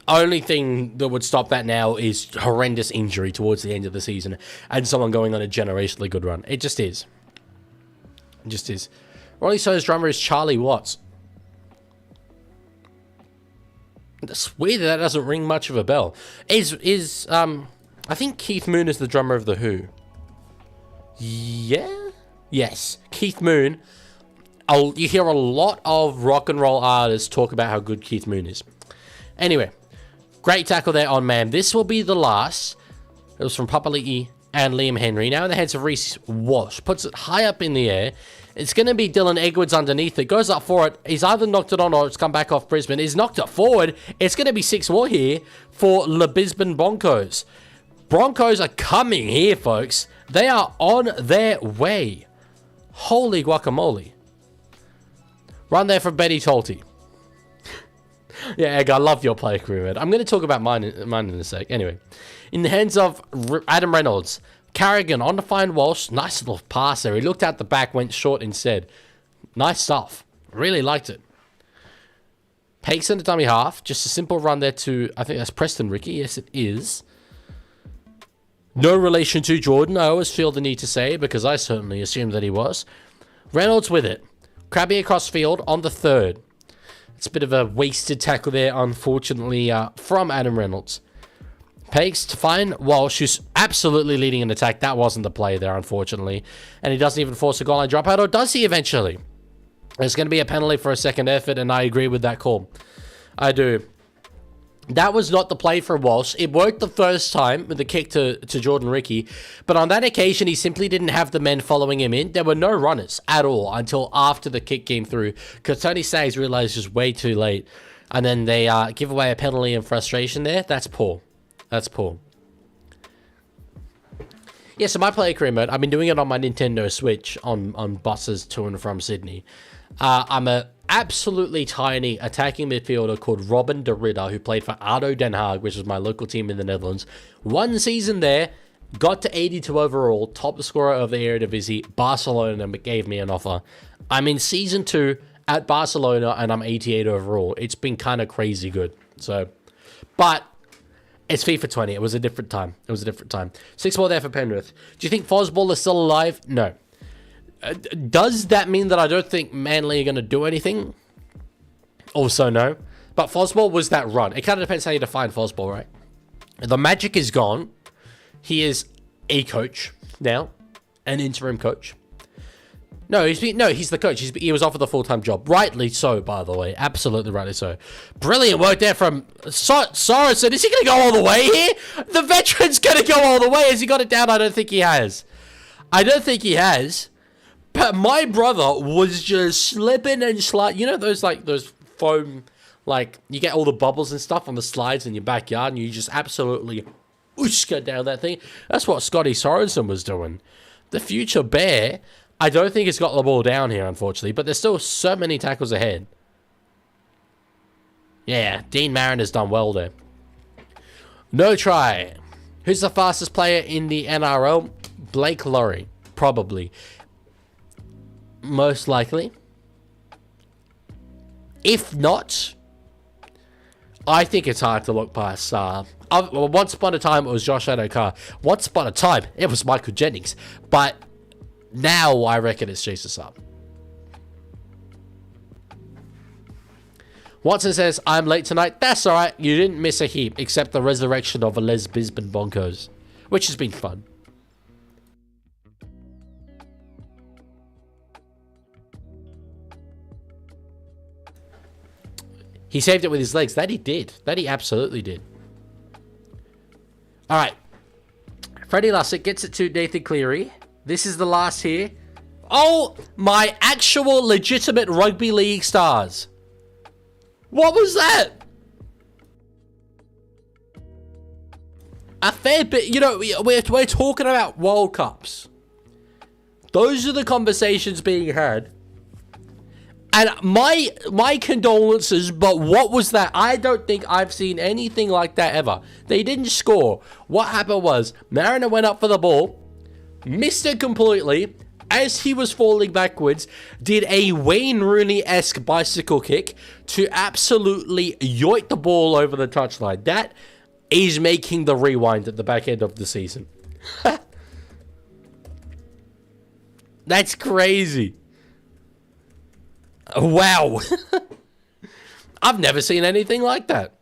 Only thing that would stop that now is horrendous injury towards the end of the season and someone going on a generationally good run. It just is. It just is. Rolling Stones drummer is Charlie Watts. That's weird that doesn't ring much of a bell. I think Keith Moon is the drummer of The Who. Yeah? Yes. Keith Moon. You hear a lot of rock and roll artists talk about how good Keith Moon is. Anyway. Great tackle there on man. This will be the last. It was from Papa Leaguie and Liam Henry. Now in the hands of Reece Walsh. Puts it high up in the air. It's going to be Dylan Edwards underneath it. Goes up for it. He's either knocked it on or it's come back off Brisbane. He's knocked it forward. It's going to be 6 more here for the Brisbane Broncos. Broncos are coming here, folks. They are on their way. Holy guacamole. Run there from Betty Tolty. Yeah, Egg, I love your play career, man. I'm going to talk about mine in a sec. Anyway, in the hands of Adam Reynolds. Carrigan on to find Walsh. Nice little pass there. He looked out the back, went short instead. Nice stuff. Really liked it. Hakes in the dummy half. Just a simple run there to, I think that's Preston Ricky. Yes, it is. No relation to Jordan. I always feel the need to say, because I certainly assumed that he was. Reynolds with it. Crabbing across field on the third. It's a bit of a wasted tackle there, unfortunately, from Adam Reynolds. Pakes to find Walsh, who's absolutely leading an attack. That wasn't the play there, unfortunately. And he doesn't even force a goal line dropout, or does he eventually? There's going to be a penalty for a second effort, and I agree with that call. I do. That was not the play for Walsh. It worked the first time with the kick to Jordan Ricky, but on that occasion, he simply didn't have the men following him in. There were no runners at all until after the kick came through, because Tony Staggs realized it was way too late, and then they give away a penalty in frustration there. That's poor. That's poor. Yeah, so my player career mode, I've been doing it on my Nintendo Switch on buses to and from Sydney. I'm a absolutely tiny attacking midfielder called Robin de Ridder, who played for ADO Den Haag, which was my local team in the Netherlands. One season there, got to 82 overall, top scorer of the Eredivisie. Barcelona gave me an offer. I'm in season 2 at Barcelona, and I'm 88 overall. It's been kind of crazy good. So, but it's FIFA 20. It was a different time. 6 more there for Penrith. Do you think Fosball is still alive? No. Does that mean that I don't think Manly are going to do anything? Also, no. But Fosball was that run. It kind of depends how you define Fosball, right? The magic is gone. He is a coach now. An interim coach. No, he's the coach. He was offered the full-time job. Rightly so, by the way. Absolutely rightly so. Brilliant work there from Sorensen. Is he going to go all the way here? The veteran's going to go all the way. Has he got it down? I don't think he has. But my brother was just slipping and sliding. You know those foam, you get all the bubbles and stuff on the slides in your backyard, and you just absolutely get down that thing. That's what Scotty Sorensen was doing. The future Bear, I don't think it's got the ball down here, unfortunately, but there's still so many tackles ahead. Yeah, Dean Marin has done well there. No try. Who's the fastest player in the NRL? Blake Laurie, probably. Most likely. If not, I think it's hard to look past. Once upon a time, it was Josh Adokar. Once upon a time, it was Michael Jennings. But now, I reckon it's Jesus up. Watson says, I'm late tonight. That's alright. You didn't miss a heap, except the resurrection of Les Brisbane Broncos, which has been fun. He saved it with his legs. That he did. That he absolutely did. Alright. Freddie Lussick gets it to Nathan Cleary. This is the last here. Oh, my actual legitimate rugby league stars. What was that? A fair bit. You know, we're talking about World Cups. Those are the conversations being had. And my condolences, but what was that? I don't think I've seen anything like that ever. They didn't score. What happened was, Mariner went up for the ball, missed it completely, as he was falling backwards, did a Wayne Rooney-esque bicycle kick to absolutely yoink the ball over the touchline. That is making the rewind at the back end of the season. That's crazy. Wow. I've never seen anything like that.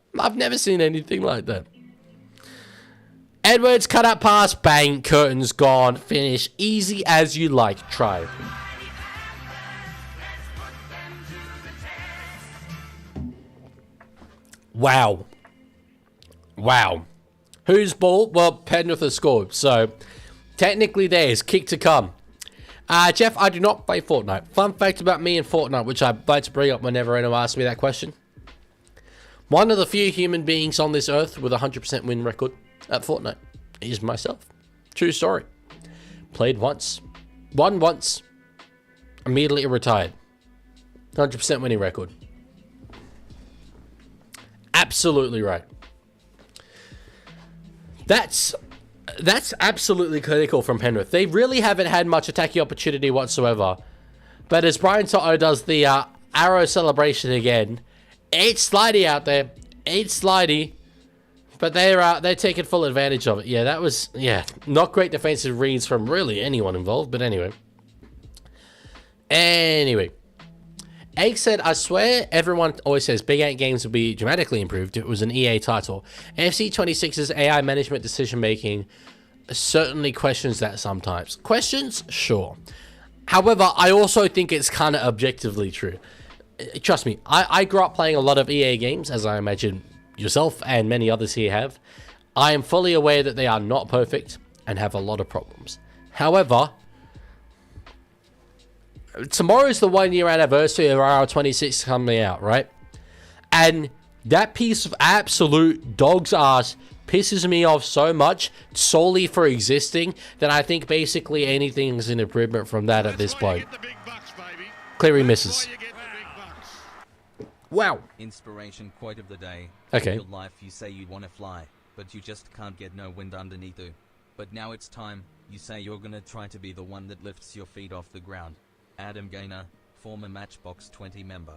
Edwards, cut out pass, bang, curtains gone, finish, easy as you like, try. Wow. Whose ball? Well, Penrith has scored, so technically theirs, kick to come. Jeff, I do not play Fortnite. Fun fact about me and Fortnite, which I like to bring up whenever anyone asks me that question. One of the few human beings on this earth with a 100% win record at Fortnite is myself. True story. Played once. Won once. Immediately retired. 100% winning record. Absolutely right. That's absolutely critical from Penrith. They really haven't had much attacking opportunity whatsoever. But as Brian Toto does the arrow celebration again, It's slidey out there. It's slidey. But they're taking full advantage of it. Yeah, that was, not great defensive reads from really anyone involved. But anyway. Egg said, I swear everyone always says Big 8 games will be dramatically improved. It was an EA title. FC 26's AI management decision making certainly questions that sometimes. Questions? Sure. However, I also think it's kind of objectively true. Trust me, I grew up playing a lot of EA games, as I imagine yourself and many others here have. I am fully aware that they are not perfect and have a lot of problems. However, tomorrow is the 1 year anniversary of RL26 coming out, right? And that piece of absolute dog's ass pisses me off so much solely for existing that I think basically anything is an improvement from that at this point. Cleary misses. Wow. Inspiration quote of the day. Okay. In your life you say you want to fly, but you just can't get no wind underneath you. But now it's time. You say you're gonna try to be the one that lifts your feet off the ground. Adam Gaynor, former Matchbox 20 member.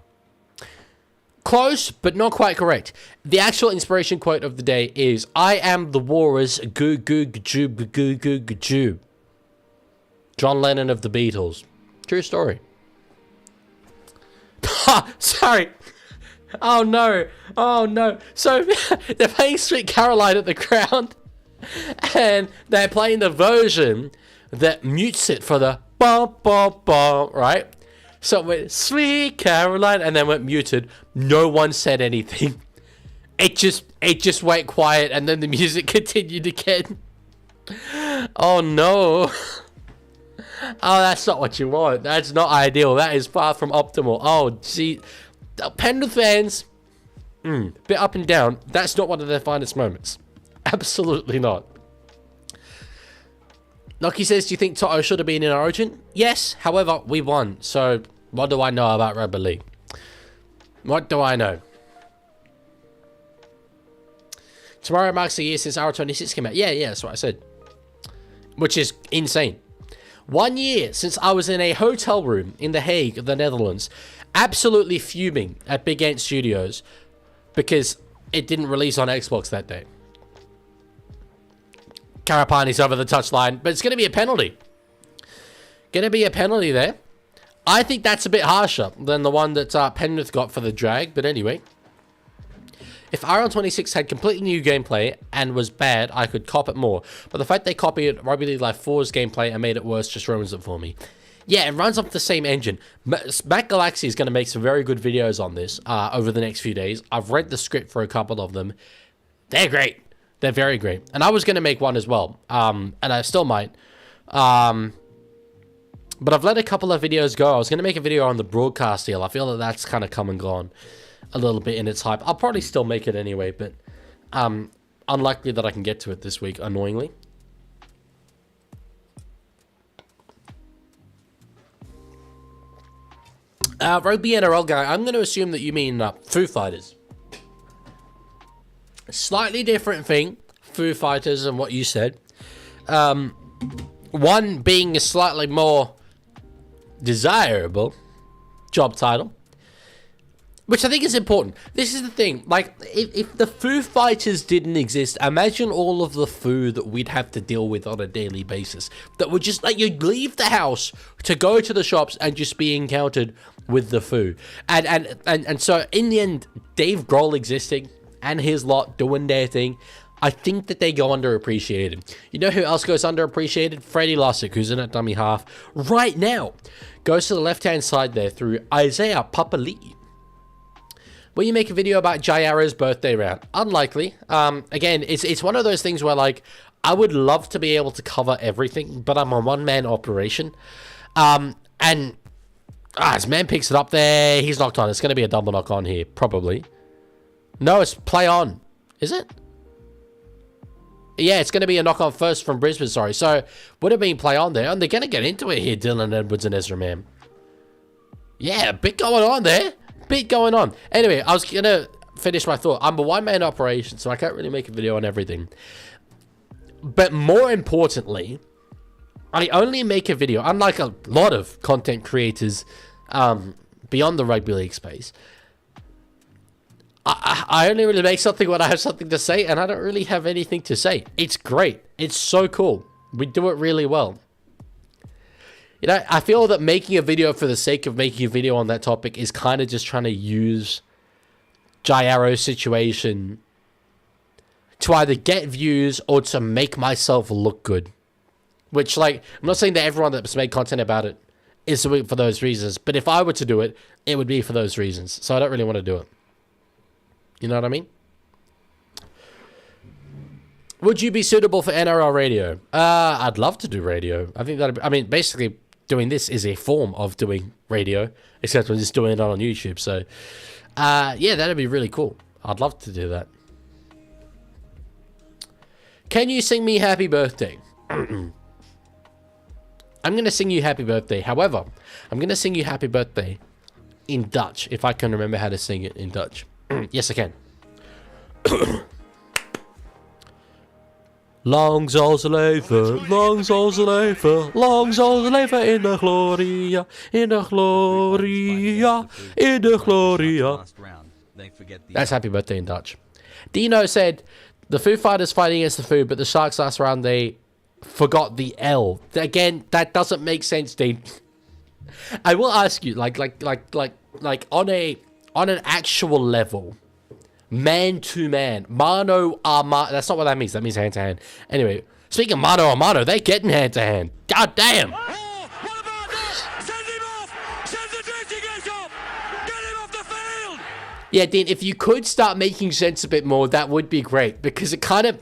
Close, but not quite correct. The actual inspiration quote of the day is, I am the walrus, goo goo goo goo goo goo. John Lennon of the Beatles. True story. Sorry. Oh no. So, they're playing Sweet Caroline at the ground, and they're playing the version that mutes it for the bum, bum, bum, right? So it went Sweet Caroline and then went muted. No one said anything. It just went quiet and then the music continued again. Oh no. Oh, that's not what you want. That's not ideal. That is far from optimal. Oh, gee. Penrith fans, bit up and down. That's not one of their finest moments. Absolutely not. Noki says, do you think Toto should have been in Origin? Yes, however, we won. So, what do I know about Rugby League? What do I know? Tomorrow marks a year since R26 came out. Yeah, that's what I said. Which is insane. 1 year since I was in a hotel room in The Hague, the Netherlands, absolutely fuming at Big Ant Studios because it didn't release on Xbox that day. Karapani's over the touchline, but it's going to be a penalty. Going to be a penalty there. I think that's a bit harsher than the one that Penrith got for the drag, but anyway. If RL26 had completely new gameplay and was bad, I could cop it more. But the fact they copied Rugby League Live 4's gameplay and made it worse just ruins it for me. Yeah, it runs off the same engine. Matt Galaxy is going to make some very good videos on this over the next few days. I've read the script for a couple of them. They're great. They're very great. And I was going to make one as well. And I still might. But I've let a couple of videos go. I was going to make a video on the broadcast deal. I feel that that's kind of come and gone a little bit in its hype. I'll probably still make it anyway, but unlikely that I can get to it this week, annoyingly. Rugby NRL guy, I'm going to assume that you mean Foo Fighters. Slightly different thing, Foo Fighters, and what you said. One being a slightly more desirable job title, which I think is important. This is the thing, like, if the Foo Fighters didn't exist, imagine all of the foo that we'd have to deal with on a daily basis. That would just, like, you'd leave the house to go to the shops and just be encountered with the foo. And so, in the end, Dave Grohl existing and his lot doing their thing, I think that they go underappreciated. You know who else goes underappreciated? Freddie Lussick, who's in at dummy half right now. Goes to the left-hand side there through Isaiah Papali'i. Will you make a video about Jayara's birthday round? Unlikely. Again, it's one of those things where, like, I would love to be able to cover everything, but I'm a one-man operation. His man picks it up there. He's knocked on. It's going to be a double knock on here, probably. No, it's play on. Is it? Yeah, it's going to be a knock on first from Brisbane, sorry. So, would have been play on there. And they're going to get into it here, Dylan Edwards and Ezra Mam. Yeah, a bit going on there. Bit going on. Anyway, I was going to finish my thought. I'm a one-man operation, so I can't really make a video on everything. But more importantly, I only make a video, unlike a lot of content creators beyond the rugby league space, I only really make something when I have something to say, and I don't really have anything to say. It's great. It's so cool. We do it really well. You know, I feel that making a video for the sake of making a video on that topic is kind of just trying to use Jai Arrow's situation to either get views or to make myself look good. Which, like, I'm not saying that everyone that's made content about it is doing it for those reasons, but if I were to do it, it would be for those reasons. So I don't really want to do it. You know what I mean? Would you be suitable for NRL radio? I'd love to do radio. I think I mean, basically, doing this is a form of doing radio, except I'm just doing it on YouTube. So, yeah, that'd be really cool. I'd love to do that. Can you sing me happy birthday? I'm going to sing you happy birthday. However, I'm going to sing you happy birthday in Dutch, if I can remember how to sing it in Dutch. Yes, I can. Lang zal ze leven, lang zal ze leven, lang zal ze leven in de gloria, in de gloria, in de gloria. That's happy birthday in Dutch. Dino said, the Foo Fighters fighting against the Foo, but the Sharks last round, they forgot the L. Again, that doesn't make sense, Dean. I will ask you, like on an actual level, man to man, mano a mano. That's not what that means. That means hand to hand. Anyway, speaking of mano a mano, they're getting hand to hand. God damn. Oh, what about this? Send him off! Send the drifting gate off! Get him off the field! Yeah, Dean, if you could start making sense a bit more, that would be great, because it kind of,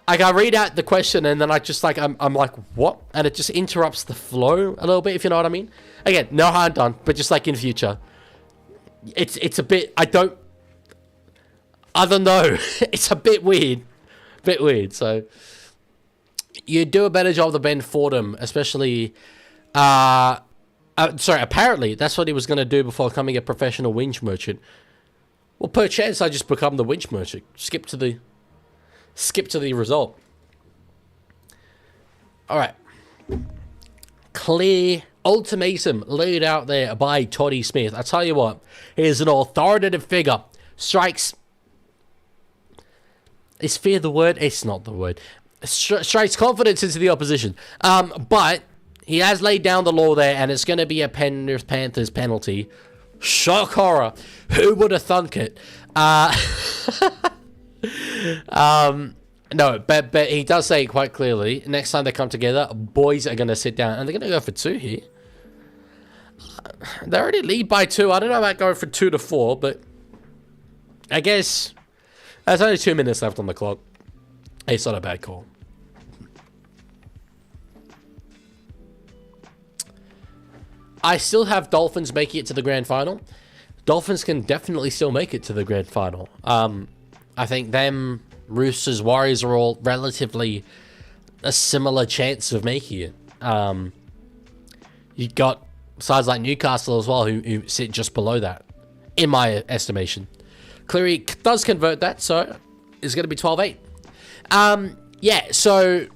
like, I read out the question and then I just like, I'm like, what? And it just interrupts the flow a little bit, if you know what I mean. Again, no harm done, but just like in future, it's a bit, I don't know. It's a bit weird. So you do a better job than Ben Fordham, especially, sorry, apparently that's what he was going to do before becoming a professional winch merchant. Well, per chance, I just become the winch merchant. Skip to the result. All right. Clear ultimatum laid out there by Toddy Smith. I tell you what, here's an authoritative figure. Strikes. Is fear the word? It's not the word. Strikes confidence into the opposition. But he has laid down the law there, and it's going to be a Penrith Panthers penalty. Shock horror. Who would have thunk it? No, but he does say it quite clearly. Next time they come together, boys are going to sit down. And they're going to go for 2 here. They already lead by 2. I don't know about going for 2 to 4, but I guess there's only 2 minutes left on the clock. It's not a bad call. I still have Dolphins making it to the grand final. Dolphins can definitely still make it to the grand final. I think them, Roosters, Warriors are all relatively a similar chance of making it. You've got sides like Newcastle as well who sit just below that, in my estimation. Cleary does convert that, so it's going to be 12-8. Yeah, so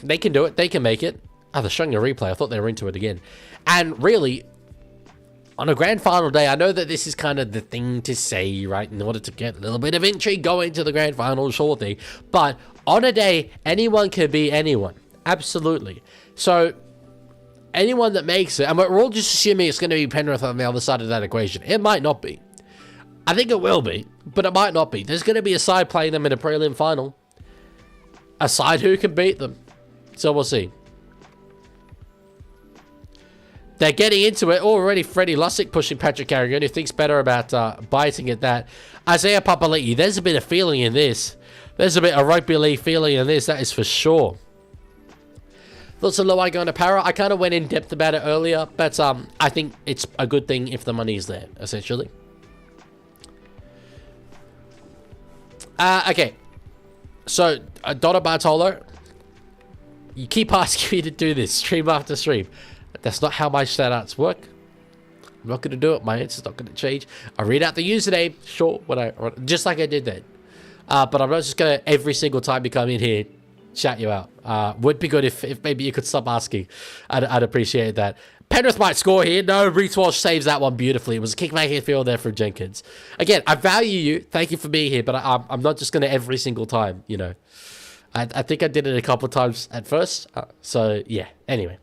they can do it. They can make it. Oh, they're showing a replay. I thought they were into it again. And really, on a grand final day, I know that this is kind of the thing to say, right, in order to get a little bit of intrigue going to the grand final shortly. But on a day, anyone can beat anyone. Absolutely. So anyone that makes it, and we're all just assuming it's going to be Penrith on the other side of that equation. It might not be. I think it will be, but it might not be. There's going to be a side playing them in a prelim final. A side who can beat them. So we'll see. They're getting into it already. Freddie Lussick pushing Patrick Carrigan, who thinks better about biting at that. Isaiah Papali'i, there's a bit of feeling in this. There's a bit of rugby league feeling in this, that is for sure. Thoughts on Luai going to Para? I kind of went in depth about it earlier, but I think it's a good thing if the money is there, essentially. Okay. So, Donna Bartolo, you keep asking me to do this stream after stream. That's not how my shoutouts work. I'm not going to do it. My answer's not going to change. I read out the username, sure, just like I did then. But I'm not just going to, every single time you come in here, shout you out. Would be good if maybe you could stop asking. I'd appreciate that. Penrith might score here. No, Reece Walsh saves that one beautifully. It was a kick back in field there from Jenkins. Again, I value you. Thank you for being here, but I'm not just going to every single time, you know. I think I did it a couple of times at first. So, yeah. Anyway.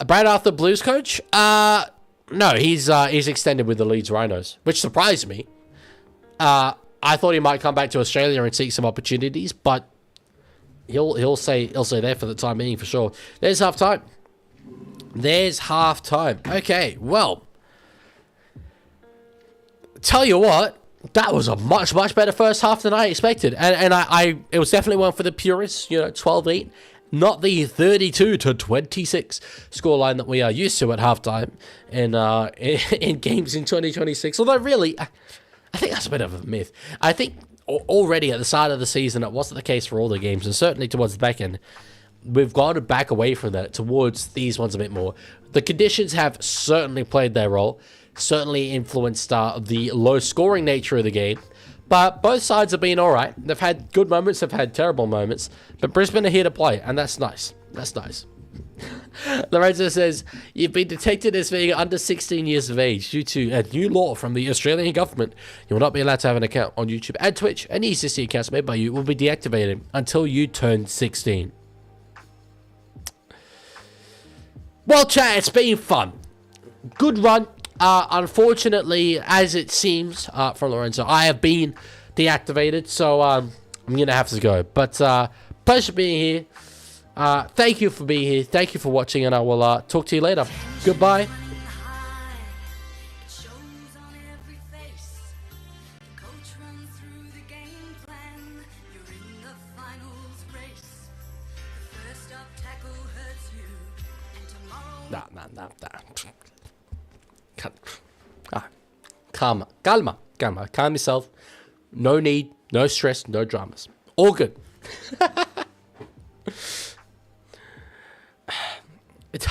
Brad Arthur, Blues coach? No, he's extended with the Leeds Rhinos, which surprised me. I thought he might come back to Australia and seek some opportunities, but he'll stay there for the time being for sure. There's half time. Okay, well, tell you what, that was a much better first half than I expected, and it was definitely one for the purists. You know, 12-8, not the 32-26 scoreline that we are used to at halftime in games in 2026. Although really, I think that's a bit of a myth. I think already at the start of the season, it wasn't the case for all the games, and certainly towards the back end, we've got to back away from that towards these ones a bit more. The conditions have certainly played their role, certainly influenced the low-scoring nature of the game, but both sides have been all right. They've had good moments, they've had terrible moments, but Brisbane are here to play, and that's nice. That's nice. Lorenzo says, you've been detected as being under 16 years of age due to a new law from the Australian government. You will not be allowed to have an account on YouTube and Twitch. Any existing accounts made by you will be deactivated until you turn 16. Well, chat, it's been fun. Good run. Unfortunately, as it seems from Lorenzo, I have been deactivated, so I'm going to have to go. But pleasure being here. Thank you for being here. Thank you for watching, and I will talk to you later. Goodbye. Nah. Calma. Calm yourself. No need, no stress, no dramas. All good.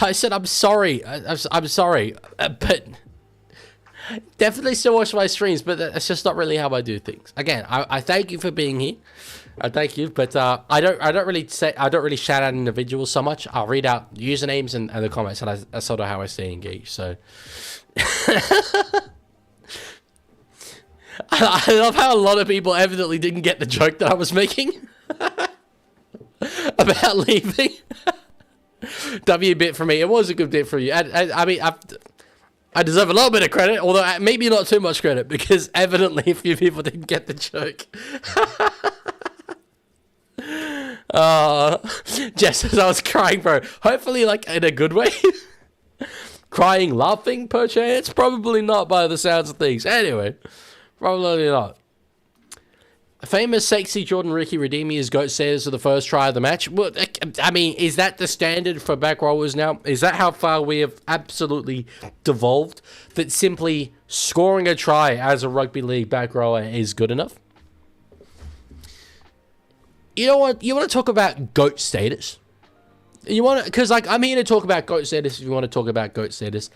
I said I'm sorry. I'm sorry, but definitely still watch my streams. But that's just not really how I do things. Again, I thank you for being here. I thank you, but I don't really shout out individuals so much. I'll read out usernames and the comments, and that's sort of how I stay engaged. So I love how a lot of people evidently didn't get the joke that I was making about leaving. W bit for me. It was a good bit for you. I mean, I deserve a little bit of credit, although maybe not too much credit, because evidently a few people didn't get the joke. Jess says I was crying, bro. Hopefully, like, in a good way. Crying, laughing, perchance? Probably not by the sounds of things. Anyway, probably not. Famous sexy Jordan Ricky redeeming his GOAT status for the first try of the match. Well, I mean, is that the standard for back rowers now? Is that how far we have absolutely devolved? That simply scoring a try as a rugby league back rower is good enough? You know what? You want to talk about GOAT status? You want to, because like I'm here to talk about GOAT status. If you want to talk about GOAT status,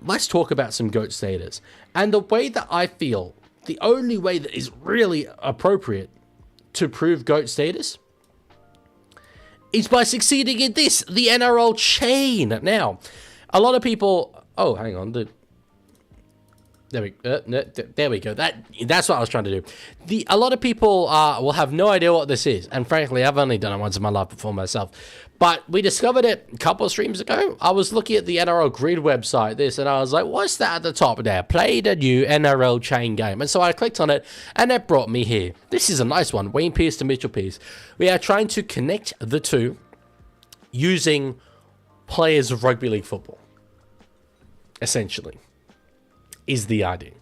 let's talk about some GOAT status. And the way that I feel, the only way that is really appropriate to prove GOAT status is by succeeding in this, the NRL chain. Now, a lot of people... Oh, hang on. There we go. That's what I was trying to do. A lot of people will have no idea what this is. And frankly, I've only done it once in my life before myself. But we discovered it a couple of streams ago. I was looking at the NRL Grid website, and I was like, what's that at the top there? Play the new NRL chain game. And so I clicked on it, and it brought me here. This is a nice one. Wayne Pearce to Mitchell Pearce. We are trying to connect the two using players of rugby league football. Essentially, is the idea.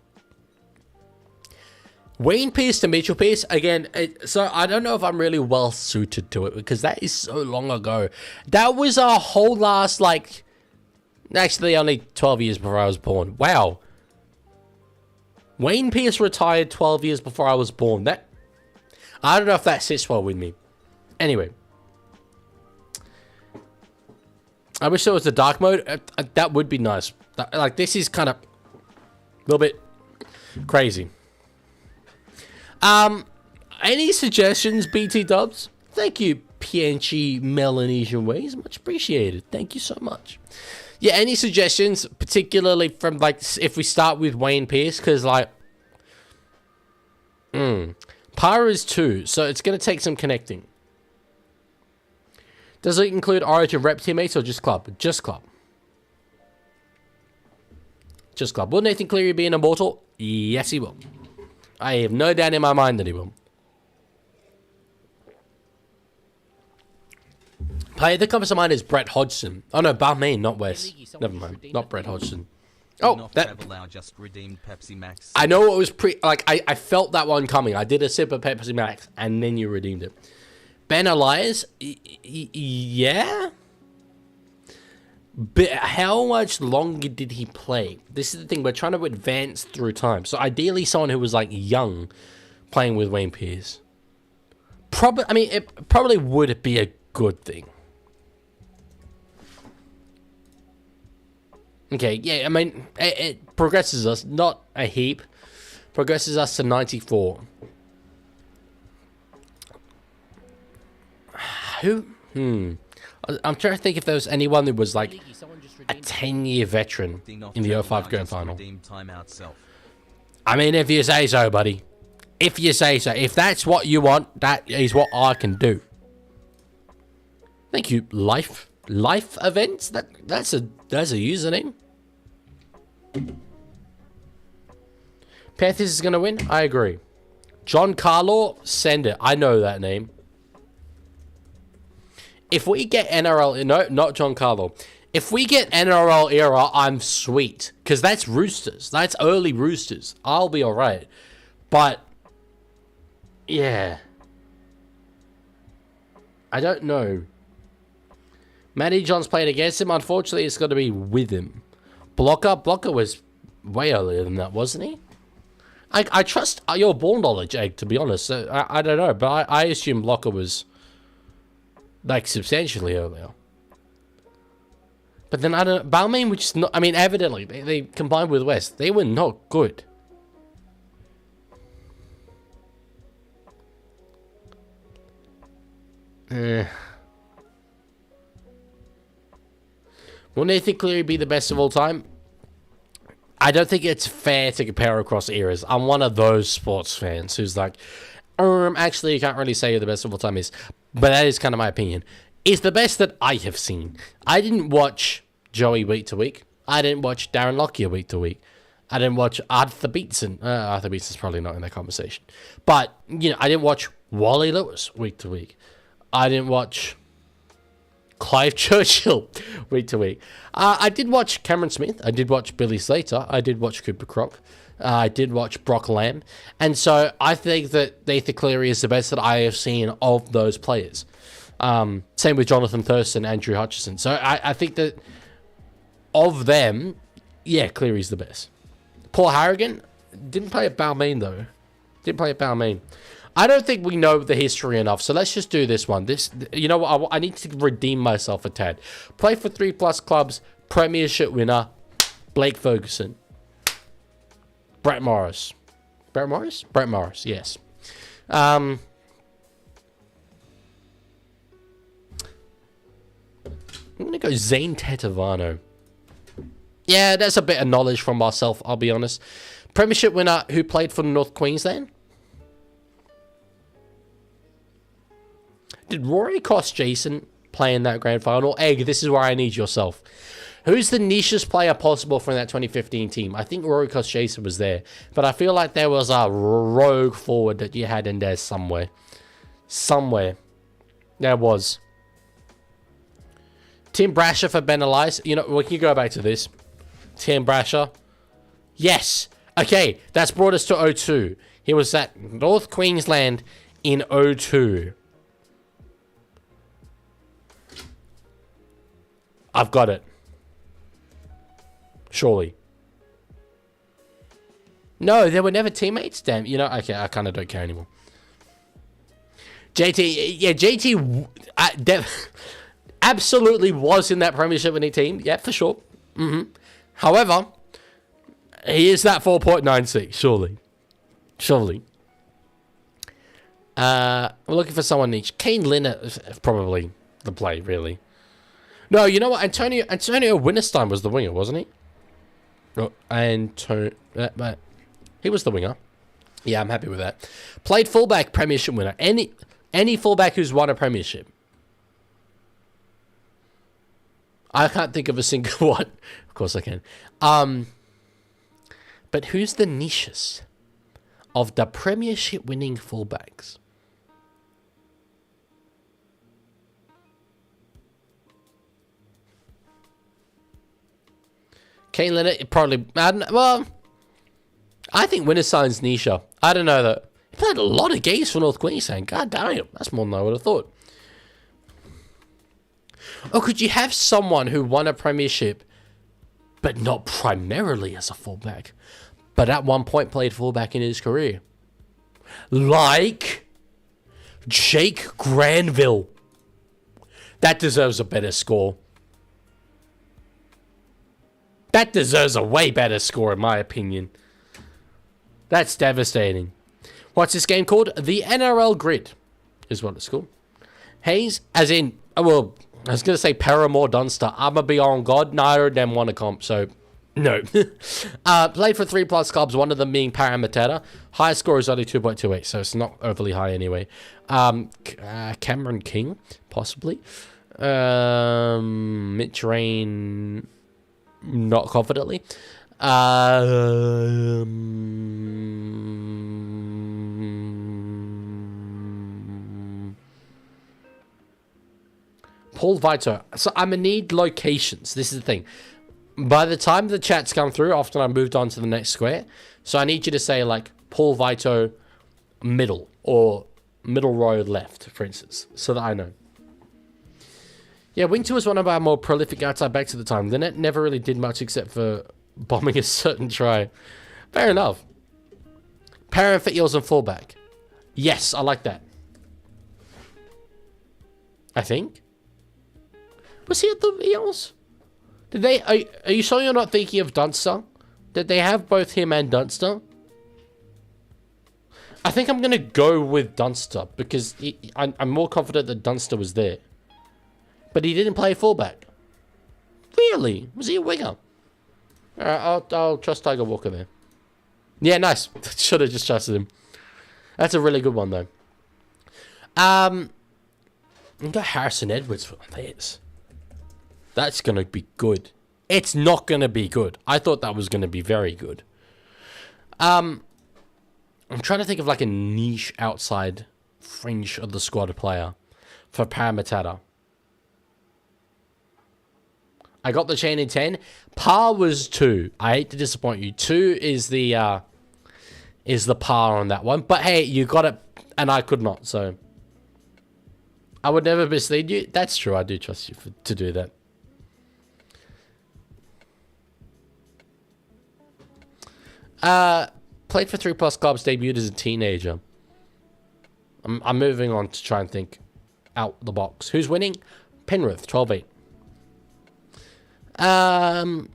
Wayne Pearce to Mitchell Pearce, again, so I don't know if I'm really well suited to it, because that is so long ago. That was a whole last, like, actually only 12 years before I was born. Wow. Wayne Pearce retired 12 years before I was born. I don't know if that sits well with me. Anyway. I wish there was a dark mode. That would be nice. Like, this is kind of a little bit crazy. Any suggestions, BT Dubs? Thank you, PNG Melanesian ways. Much appreciated. Thank you so much. Yeah, any suggestions, particularly from, like, if we start with Wayne Pearce, because, like, Para is 2, so it's going to take some connecting. Does it include Origin rep teammates or just club? Just club. Just club. Will Nathan Cleary be an immortal? Yes, he will. I have no doubt in my mind that he will. Player that comes to mind is Brett Hodgson. Oh no, Balmain, not Wes. Never mind. Not Brett Hodgson. Oh, that... just redeemed Pepsi Max. I know it was I felt that one coming. I did a sip of Pepsi Max, and then you redeemed it. Ben Elias? Yeah? But how much longer did he play? This is the thing. We're trying to advance through time. So ideally someone who was, like, young playing with Wayne Pearce. I mean, it probably would be a good thing. Okay, yeah, I mean, it progresses us, not a heap. Progresses us to 94. Who? I'm trying to think if there was anyone that was, like, a 10-year veteran in the 05 Grand Final. I mean, if you say so, buddy. If you say so. If that's what you want, that is what I can do. Thank you, Life Events? That's a username. Panthers is going to win? I agree. John Carlo? Send it. I know that name. If we get NRL... No, not John Carlo. If we get NRL era, I'm sweet. Because that's Roosters. That's early Roosters. I'll be alright. But... yeah. I don't know. Matty John's playing against him. Unfortunately, it's got to be with him. Blocker was way earlier than that, wasn't he? I trust your ball knowledge, Egg, to be honest. I don't know, but I assume Blocker was, like, substantially earlier. But then, I don't know. Balmain, which is not... I mean, evidently, they combined with West. They were not good. Will Nathan Cleary be the best of all time? I don't think it's fair to compare across eras. I'm one of those sports fans who's like, actually, you can't really say who the best of all time is. But that is kind of my opinion. It's the best that I have seen. I didn't watch Joey week to week. I didn't watch Darren Lockyer week to week. I didn't watch Arthur Beetson. Arthur Beetson's probably not in that conversation. But, you know, I didn't watch Wally Lewis week to week. I didn't watch Clive Churchill week to week. I did watch Cameron Smith. I did watch Billy Slater. I did watch Cooper Croc. I did watch Brock Lamb. And so I think that Nathan Cleary is the best that I have seen of those players. Same with Jonathan Thurston, Andrew Hutchison. So I think that of them, yeah, Cleary's the best. Paul Harrigan didn't play at Balmain, though. Didn't play at Balmain. I don't think we know the history enough, so let's just do this one. You know what? I need to redeem myself a tad. Play for 3+ clubs, premiership winner, Blake Ferguson. Brett Morris. Brett Morris? Brett Morris, yes. I'm going to go Zane Tetavano. Yeah, that's a bit of knowledge from myself, I'll be honest. Premiership winner who played for North Queensland. Did Rory cost Jason play in that grand final? Egg, this is where I need yourself. Who's the nichest player possible from that 2015 team? I think Rory cost Jason was there. But I feel like there was a rogue forward that you had in there somewhere. Somewhere. There was. Tim Brasher for Ben Elias. You know, we can go back to this. Tim Brasher. Yes. Okay, that's brought us to 02. He was at North Queensland in 02. I've got it. Surely. No, they were never teammates. Damn, you know, okay, I kind of don't care anymore. JT, yeah, JT absolutely was in that premiership winning team. Yeah, for sure. However, he is that 4.96, surely. Surely. We're looking for someone niche. Kane Leonard is probably the play, really. No, you know what? Antonio Winterstein was the winger, wasn't he? Oh, he was the winger. Yeah, I'm happy with that. Played fullback, premiership winner. Any fullback who's won a premiership. I can't think of a single one. Of course I can. But who's the niches of the premiership winning fullbacks? Kane Leonard, probably. I think Winterstein's Nisha. I don't know that. He played a lot of games for North Queensland. God damn, that's more than I would have thought. Or could you have someone who won a premiership, but not primarily as a fullback, but at one point played fullback in his career? Like Jake Granville. That deserves a better score. That deserves a way better score, in my opinion. That's devastating. What's this game called? The NRL Grid is what it's called. Hayes, as in, well, I was going to say Paramore Dunster. I'm going to be on God. Neither of them won a comp, so no. Played for 3+ clubs, one of them being Parramatta. Highest score is only 2.28, so it's not overly high anyway. Cameron King, possibly. Mitch Rain, not confidently. Paul Vito. So I'm going to need locations. This is the thing. By the time the chats come through, often I moved on to the next square. So I need you to say like Paul Vito middle or middle row left, for instance, so that I know. Yeah, Winter was one of our more prolific outside backs at the time. The net never really did much except for bombing a certain try. Fair enough. Parent for Eels and fullback. Yes, I like that. I think. Was he at the Eels? Did they? Are you sure you're not thinking of Dunster? Did they have both him and Dunster? I think I'm gonna go with Dunster because I'm more confident that Dunster was there. But he didn't play fullback. Really? Was he a winger? Alright, I'll trust Tiger Walker there. Yeah, nice. Should have just trusted him. That's a really good one though. You got Harrison Edwards for this. That's going to be good. It's not going to be good. I thought that was going to be very good. I'm trying to think of like a niche outside fringe of the squad player for Parramatta. I got the chain in 10. Par was 2. I hate to disappoint you. 2 is the par on that one. But hey, you got it and I could not. So I would never mislead you. That's true. I do trust you to do that. Played for 3+ clubs, debuted as a teenager. I'm moving on to try and think out the box. Who's winning? Penrith, 12-8. You know,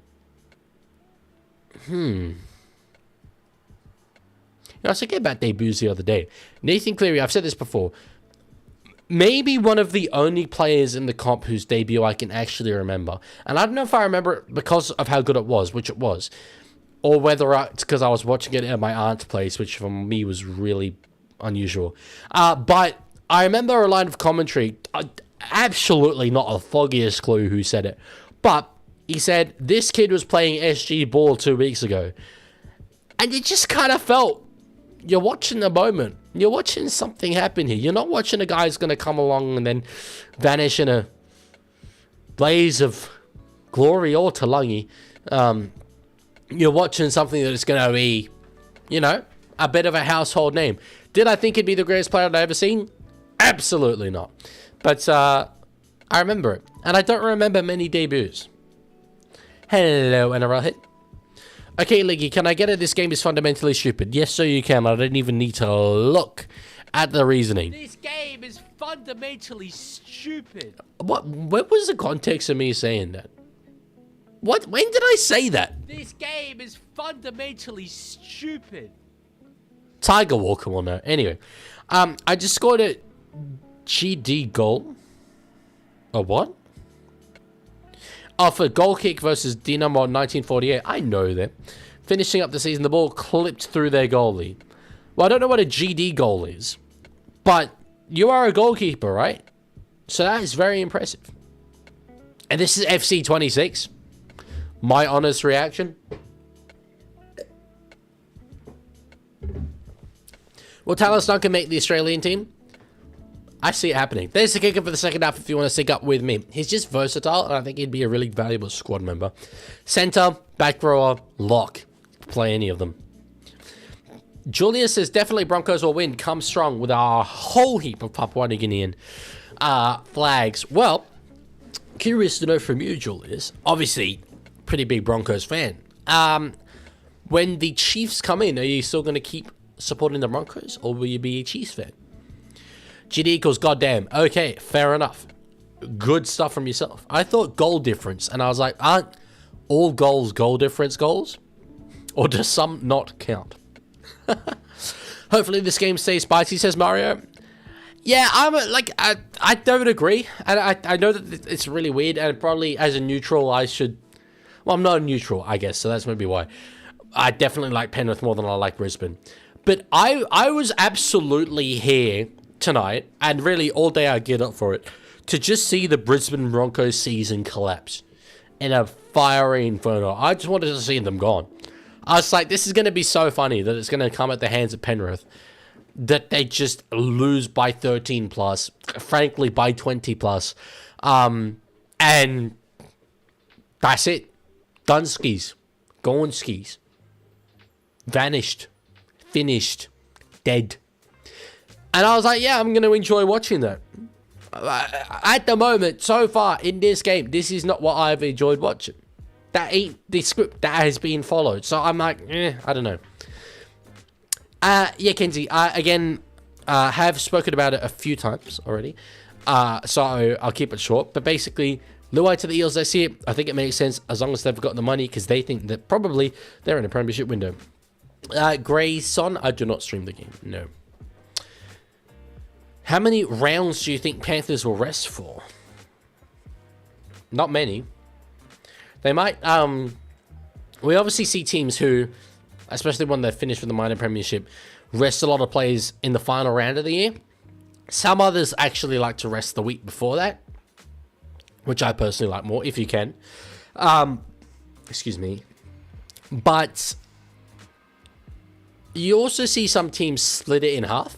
I was thinking about debuts the other day. Nathan Cleary, I've said this before. Maybe one of the only players in the comp whose debut I can actually remember. And I don't know if I remember it because of how good it was, which it was. Or whether it's because I was watching it at my aunt's place, which for me was really unusual. But I remember a line of commentary, absolutely not the foggiest clue who said it. But he said, this kid was playing SG ball 2 weeks ago. And it just kind of felt, you're watching a moment. You're watching something happen here. You're not watching a guy who's going to come along and then vanish in a blaze of glory or Talangi. You're watching something that is going to be, you know, a bit of a household name. Did I think he'd be the greatest player I'd ever seen? Absolutely not. But I remember it. And I don't remember many debuts. Hello, NRL hit. Okay, Leaguie, can I get it? This game is fundamentally stupid. Yes, so you can. I didn't even need to look at the reasoning. This game is fundamentally stupid. What was the context of me saying that? What? When did I say that? This game is fundamentally stupid. Tiger Walker will know. Anyway, I just scored a GD goal. A what? Oh, for goal kick versus Dinamo 1948. I know that. Finishing up the season, the ball clipped through their goalie. Well, I don't know what a GD goal is, but you are a goalkeeper, right? So that is very impressive. And this is FC 26. My honest reaction. Will Talos Duncan make the Australian team? I see it happening. There's the kicker for the second half if you want to sync up with me. He's just versatile, and I think he'd be a really valuable squad member. Center, back rower, lock. Play any of them. Julius says, definitely Broncos will win. Come strong with a whole heap of Papua New Guinean flags. Well, curious to know from you, Julius. Obviously, pretty big Broncos fan. When the Chiefs come in, are you still going to keep supporting the Broncos, or will you be a Chiefs fan? GD equals goddamn. Okay, fair enough. Good stuff from yourself. I thought goal difference, and I was like, aren't all goals goal difference goals? Or does some not count? Hopefully this game stays spicy, says Mario. Yeah, I don't agree. And I know that it's really weird, and probably as a neutral, I should... Well, I'm not a neutral, I guess, so that's maybe why. I definitely like Penrith more than I like Brisbane. But I was absolutely here tonight, and really all day I get up for it, to just see the Brisbane Broncos season collapse in a fiery inferno. I just wanted to see them gone. I was like, this is going to be so funny that it's going to come at the hands of Penrith, that they just lose by 13 plus, frankly by 20 plus, and that's it. Done skis. Gone skis. Vanished. Finished. Dead. And I was like, yeah, I'm going to enjoy watching that. At the moment, so far in this game, this is not what I've enjoyed watching. That ain't the script that has been followed. So I'm like, I don't know. Yeah, Kenzie, again, have spoken about it a few times already. So I'll keep it short. But basically, Luai to the Eels this year, I think it makes sense as long as they've got the money, because they think that probably they're in a premiership window. Grayson, I do not stream the game. No. How many rounds do you think Panthers will rest for? Not many. They might, we obviously see teams who, especially when they're finished with the minor premiership, rest a lot of players in the final round of the year. Some others actually like to rest the week before that, which I personally like more, if you can. Excuse me. But you also see some teams split it in half,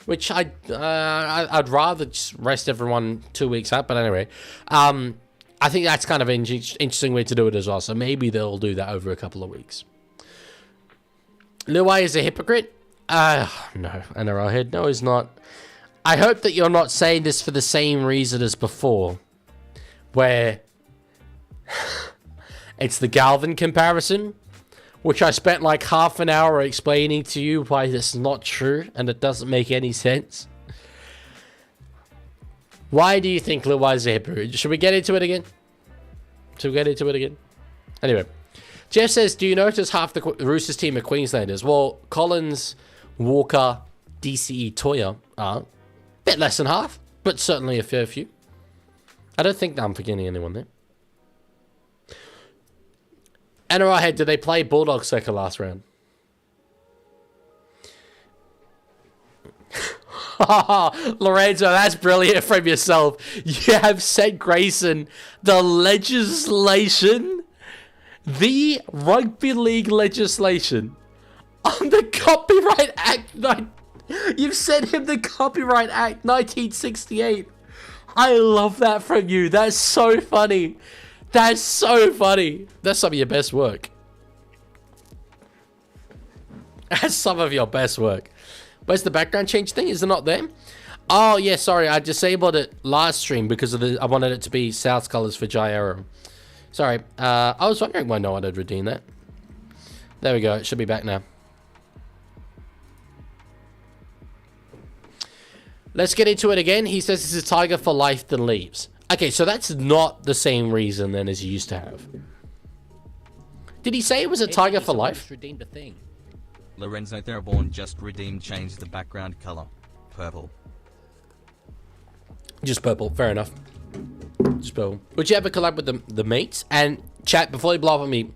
which I'd rather just rest everyone 2 weeks out. But anyway, I think that's kind of an interesting way to do it as well. So maybe they'll do that over a couple of weeks. Luai is a hypocrite? No, an arrowhead. No, he's not. I hope that you're not saying this for the same reason as before, where it's the Galvin comparison, which I spent like half an hour explaining to you why this is not true and it doesn't make any sense. Why do you think Luai is a hypocrite? Should we get into it again? Anyway, Jeff says, do you notice half the Roosters team are Queenslanders? Well, Collins, Walker, DCE, Toya are. Bit less than half, but certainly a fair few. I don't think I'm forgetting anyone there. NRI head, did they play Bulldogs second last round? Lorenzo, that's brilliant from yourself. You have sent Grayson the legislation, the Rugby League legislation on the Copyright Act. You've sent him the Copyright Act 1968. I love that from you. That's so funny. That's so funny. That's some of your best work. That's some of your best work. Where's the background change thing? Is it not there? Oh, yeah, sorry. I disabled it last stream because of I wanted it to be South colors for Jai Arrow. Sorry. I was wondering why no one had redeemed that. There we go. It should be back now. Let's get into it again. He says this is Tiger for life that leaves. Okay, so that's not the same reason then as he used to have. Did he say it was a Tiger for life? Redeemed a thing. Lorenzo Theraborn just redeemed changed the background color. purple. Just purple. Fair enough. Just purple. Would you ever collab with the mates? And chat, before you blow up on me,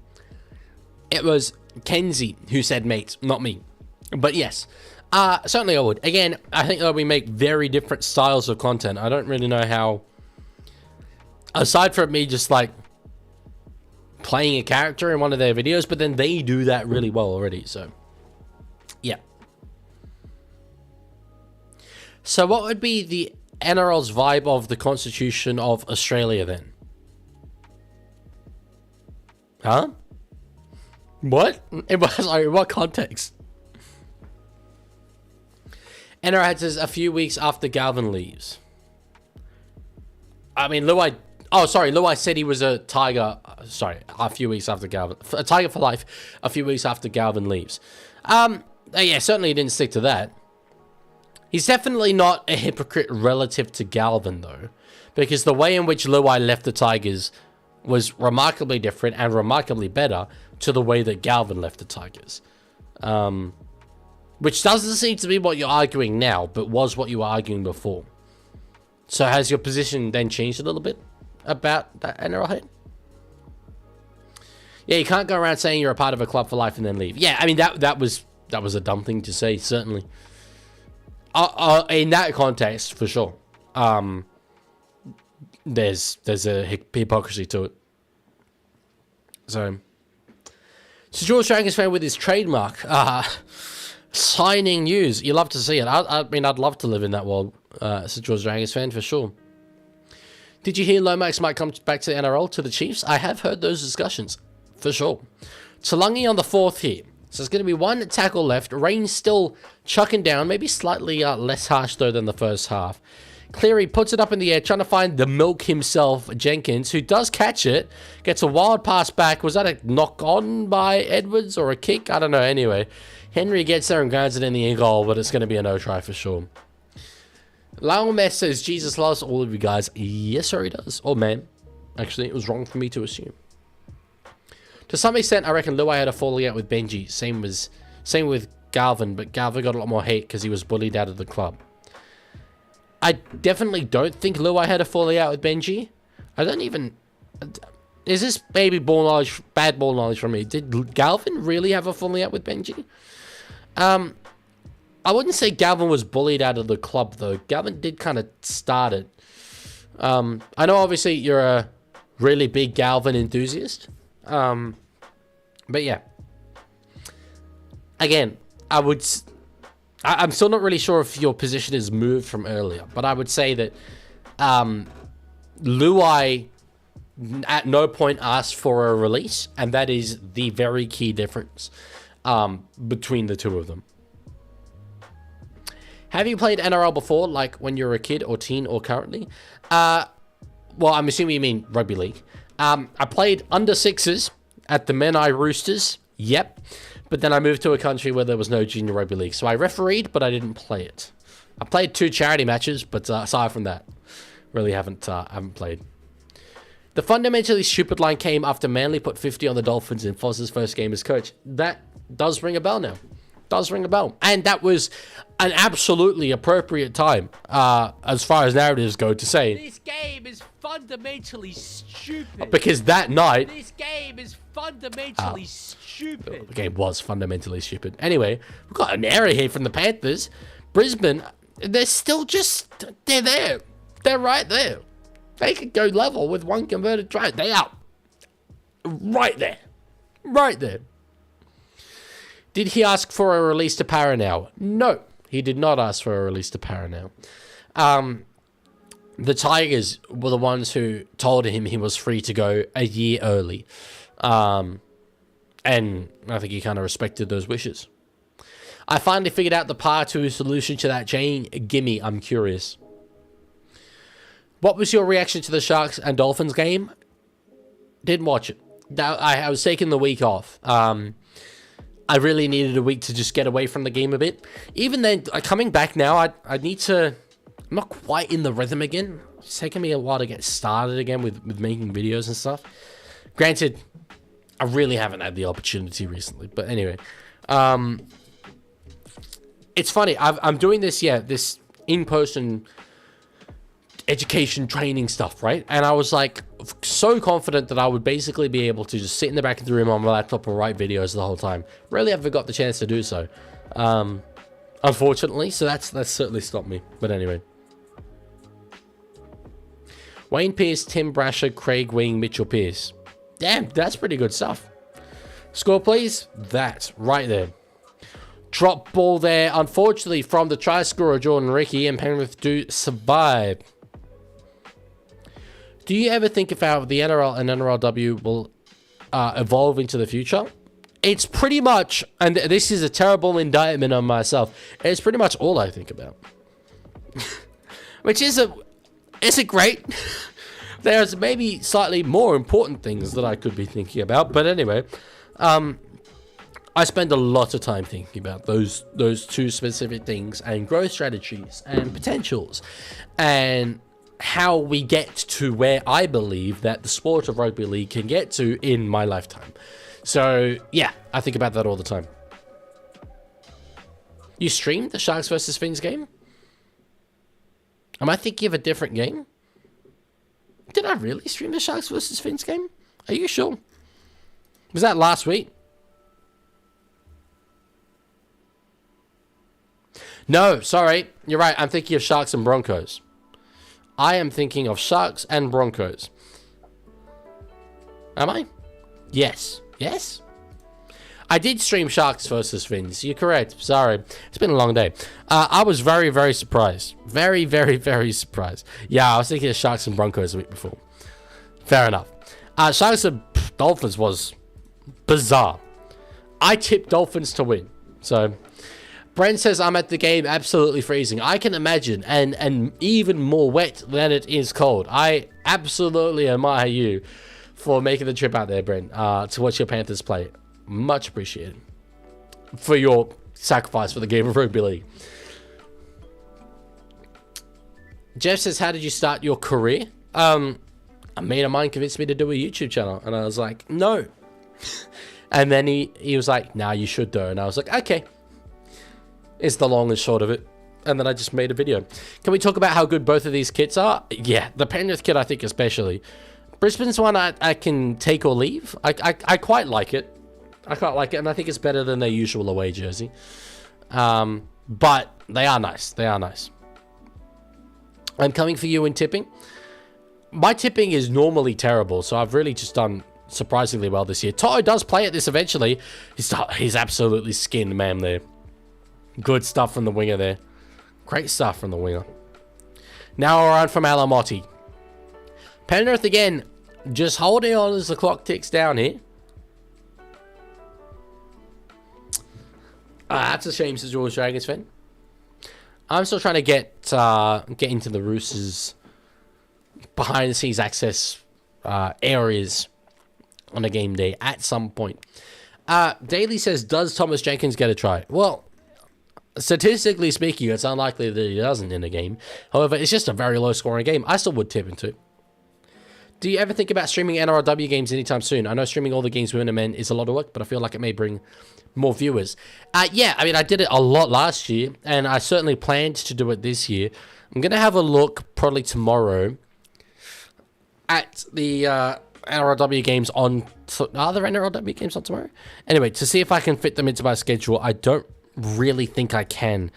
it was Kenzie who said mates, not me. But yes, certainly I would. Again, I think that we make very different styles of content. I don't really know how, aside from me just like playing a character in one of their videos, but then they do that really well already. So yeah. So what would be the NRL's vibe of the Constitution of Australia then? Huh? What? Sorry, what context? NRL says a few weeks after Galvin leaves. I mean, Luai... Oh, sorry, Luai said he was a Tiger... Sorry, a few weeks after Galvin... A Tiger for life a few weeks after Galvin leaves. Yeah, certainly he didn't stick to that. He's definitely not a hypocrite relative to Galvin, though. Because the way in which Luai left the Tigers was remarkably different and remarkably better to the way that Galvin left the Tigers. Which doesn't seem to be what you're arguing now, but was what you were arguing before. So has your position then changed a little bit about that NRL head? Yeah, you can't go around saying you're a part of a club for life and then leave. Yeah, I mean, that was a dumb thing to say, certainly. In that context, for sure. There's a hypocrisy to it. So George Dragons fan with his trademark. Signing news. You love to see it. I mean, I'd love to live in that world. George Dragons fan, for sure. Did you hear Lomax might come back to the NRL, to the Chiefs? I have heard those discussions, for sure. Talangi on the 4th here. So there's going to be one tackle left. Rain's still chucking down, maybe slightly less harsh, though, than the first half. Cleary puts it up in the air, trying to find the milk himself, Jenkins, who does catch it. Gets a wild pass back. Was that a knock on by Edwards or a kick? I don't know. Anyway, Henry gets there and grounds it in the goal, but it's going to be a no try for sure. Lionel Mess says, Jesus loves all of you guys. Yes, sir, he does. Oh, man. Actually, it was wrong for me to assume. To some extent, I reckon Luai had a falling out with Benji. Same with Galvin, but Galvin got a lot more hate because he was bullied out of the club. I definitely don't think Luai had a falling out with Benji. I don't even... Is this baby ball knowledge, bad ball knowledge from me? Did Galvin really have a falling out with Benji? I wouldn't say Galvin was bullied out of the club, though. Galvin did kind of start it. I know, obviously, you're a really big Galvin enthusiast. But yeah. Again, I'm still not really sure if your position is moved from earlier, but I would say that Luai at no point asked for a release, and that is the very key difference between the two of them. Have you played NRL before, like when you were a kid or teen or currently? Well, I'm assuming you mean rugby league. I played under 6s at the Menai Roosters. Yep. But then I moved to a country where there was no junior rugby league. So I refereed, but I didn't play it. I played 2 charity matches, but aside from that, really haven't played. The fundamentally stupid line came after Manly put 50 on the Dolphins in Fozz's first game as coach. That does ring a bell now. Does ring a bell. And that was an absolutely appropriate time, as far as narratives go, to say. This game is fundamentally stupid. Because that night... This game is fundamentally stupid. The game was fundamentally stupid. Anyway, we've got an error here from the Panthers. Brisbane, they're still just... They're there. They're right there. They could go level with one converted try. They are right there. Right there. Did he ask for a release to Paranow? No, he did not ask for a release to Paranow. The Tigers were the ones who told him he was free to go a year early. And I think he kind of respected those wishes. I finally figured out the part 2 solution to that chain. Gimme, I'm curious. What was your reaction to the Sharks and Dolphins game? Didn't watch it. I was taking the week off. I really needed a week to just get away from the game a bit. Even then, coming back now, I need to... I'm not quite in the rhythm again. It's taken me a while to get started again with making videos and stuff. Granted, I really haven't had the opportunity recently. But anyway. It's funny. I'm doing this, this in-person education training stuff, right? And I was like so confident that I would basically be able to just sit in the back of the room on my laptop and write videos the whole time. Really haven't got the chance to do so, unfortunately. So that's certainly stopped me. But anyway, Wayne Pearce, Tim Brasher, Craig Wing, Mitchell Pearce. Damn, that's pretty good stuff. Score, please. That right there. Drop ball there, unfortunately, from the try scorer Jordan Ricky, and Penrith do survive. Do you ever think of how the NRL and NRLW will evolve into the future? It's pretty much, and this is a terrible indictment on myself, it's pretty much all I think about. Which isn't great. There's maybe slightly more important things that I could be thinking about, but anyway, I spend a lot of time thinking about those two specific things and growth strategies and potentials and how we get to where I believe that the sport of rugby league can get to in my lifetime. So yeah, I think about that all the time. You streamed the Sharks versus Finns game? Am I thinking of a different game? Did I really stream the Sharks versus Finns game? Are you sure? Was that last week? No, sorry. You're right. I'm thinking of Sharks and Broncos. I am thinking of Sharks and Broncos. Am I? Yes. Yes? I did stream Sharks versus Finns. You're correct. Sorry. It's been a long day. I was very, very surprised. Very, very, very surprised. Yeah, I was thinking of Sharks and Broncos the week before. Fair enough. Sharks and Dolphins was bizarre. I tipped Dolphins to win. So Brent says, I'm at the game absolutely freezing. I can imagine, and even more wet than it is cold. I absolutely admire you for making the trip out there, Brent, to watch your Panthers play. Much appreciated for your sacrifice for the game of rugby league. Jeff says, how did you start your career? A mate of mine convinced me to do a YouTube channel, and I was like, no. And then he was like, nah, you should do. And I was like, okay. Is the long and short of it. And then I just made a video. Can we talk about how good both of these kits are? Yeah, the Penrith kit, I think, especially. Brisbane's one I can take or leave. I quite like it. I quite like it, and I think it's better than their usual away jersey. But they are nice. They are nice. I'm coming for you in tipping. My tipping is normally terrible, so I've really just done surprisingly well this year. Toto does play at this eventually. He's absolutely skinned, man, there. Good stuff from the winger there. Great stuff from the winger. Now around from Alamotti. Penrith again, just holding on as the clock ticks down here. That's a shame, says George Dragons fan. I'm still trying to get into the Roosters behind the scenes access areas on a game day at some point. Daly says, does Thomas Jenkins get a try? Well, statistically speaking, it's unlikely that he doesn't in a game. However, it's just a very low scoring game. I still would tip him to. Do you ever think about streaming NRLW games anytime soon? I know streaming all the games women and men is a lot of work, but I feel like it may bring more viewers. Yeah, I mean, I did it a lot last year, and I certainly planned to do it this year. I'm going to have a look probably tomorrow at the NRLW games on... Are there NRLW games on tomorrow? Anyway, to see if I can fit them into my schedule. I don't really think I can.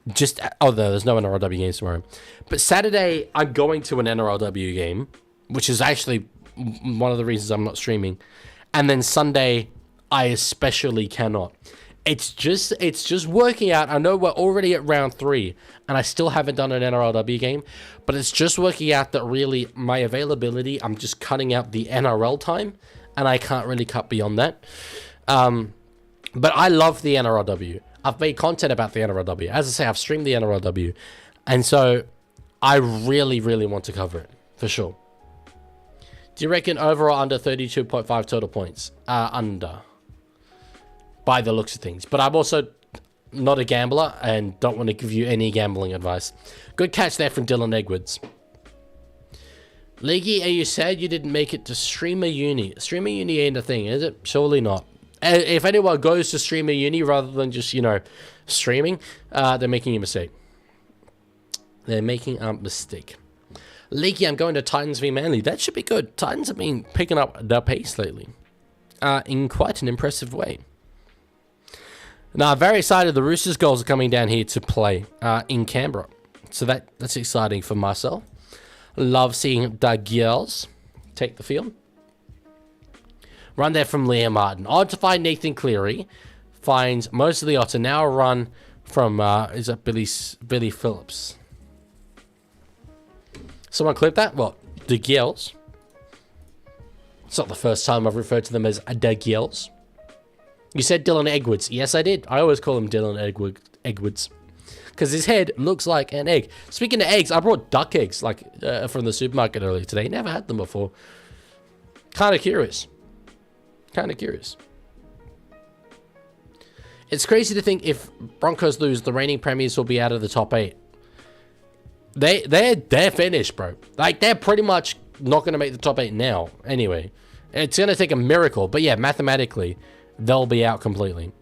There's no NRLW games tomorrow. But Saturday, I'm going to an NRLW game, which is actually one of the reasons I'm not streaming. And then Sunday, I especially cannot. It's just working out. I know we're already at round 3, and I still haven't done an NRLW game, but it's just working out that really my availability, I'm just cutting out the NRL time, and I can't really cut beyond that. But I love the NRLW. I've made content about the NRLW. As I say, I've streamed the NRLW, and so I really, really want to cover it, for sure. Do you reckon over or under 32.5 total points? Under. By the looks of things. But I'm also not a gambler and don't want to give you any gambling advice. Good catch there from Dylan Edwards. Leaguie, are you sad you didn't make it to Streamer Uni? Streamer Uni ain't a thing, is it? Surely not. If anyone goes to Streamer Uni rather than just, streaming, they're making a mistake. They're making a mistake. Leaguie, I'm going to Titans v Manly. That should be good. Titans have been picking up the pace lately. In quite an impressive way. Now, I'm very excited. The Roosters girls are coming down here to play in Canberra. So that's exciting for myself. Love seeing the girls take the field. Run there from Liam Martin. On to find Nathan Cleary. Finds most of the odds. And now a run from, is it Billy Phillips? Someone clip that? What? The girls. It's not the first time I've referred to them as the girls. You said Dylan Edwards. Yes, I did. I always call him Dylan Edwards. Because his head looks like an egg. Speaking of eggs, I brought duck eggs from the supermarket earlier today. Never had them before. Kind of curious. It's crazy to think if Broncos lose, the reigning premiers will be out of the top 8. They're finished, bro. Like, they're pretty much not going to make the top 8 now. Anyway, it's going to take a miracle. But yeah, mathematically, they'll be out completely.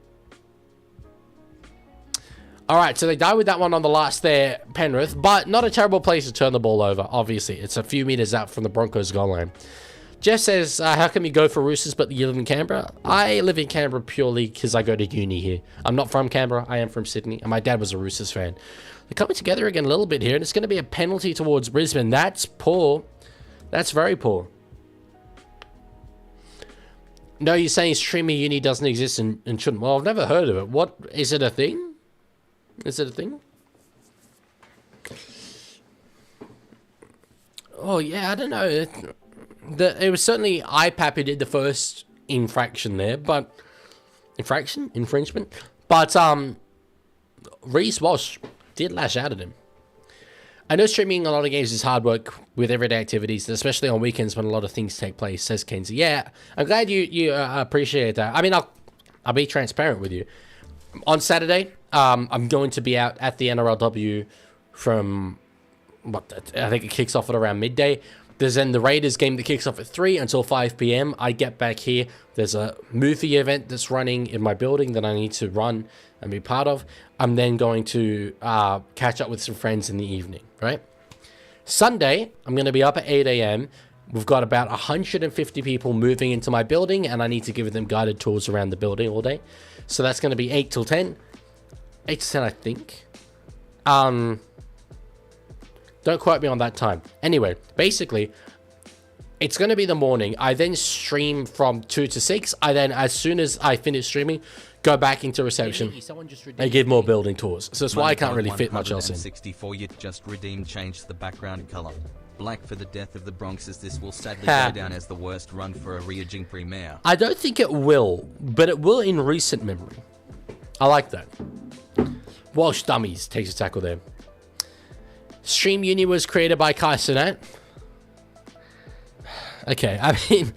All right, so they died with that one on the last there, Penrith. But not a terrible place to turn the ball over, obviously. It's a few meters out from the Broncos' goal line. Jeff says, how come you go for Roosters but you live in Canberra? I live in Canberra purely because I go to uni here. I'm not from Canberra. I am from Sydney. And my dad was a Roosters fan. They're coming together again a little bit here. And it's going to be a penalty towards Brisbane. That's poor. That's very poor. No, you're saying streaming uni doesn't exist and shouldn't. Well, I've never heard of it. What? Is it a thing? Is it a thing? Oh, yeah, I don't know. It was certainly IPAP who did the first infraction there, but... Infringement? But, Reece Walsh did lash out at him. I know streaming a lot of games is hard work with everyday activities, especially on weekends when a lot of things take place, says Kenzie. Yeah, I'm glad you appreciate that. I mean, I'll be transparent with you. On Saturday, I'm going to be out at the NRLW from, I think it kicks off at around midday. There's then the Raiders game that kicks off at 3 until 5 p.m. I get back here. There's a movie event that's running in my building that I need to run and be part of. I'm then going to catch up with some friends in the evening, right? Sunday, I'm going to be up at 8 a.m. We've got about 150 people moving into my building, and I need to give them guided tours around the building all day. So that's going to be 8 till 10. 8 to 10, I think. Don't quote me on that time. Anyway, basically, it's going to be the morning. I then stream from 2 to 6. I then, as soon as I finish streaming, go back into reception and give more building tours. So that's why I can't really fit much else in. 64 yet just redeemed changed the background color. Black for the death of the Bronx, as this will sadly go down as the worst run for a Leaguie Premier. I don't think it will, but it will in recent memory. I like that. Walsh Dummies takes a tackle there. Stream Uni was created by Kai Cenat. Okay, I mean,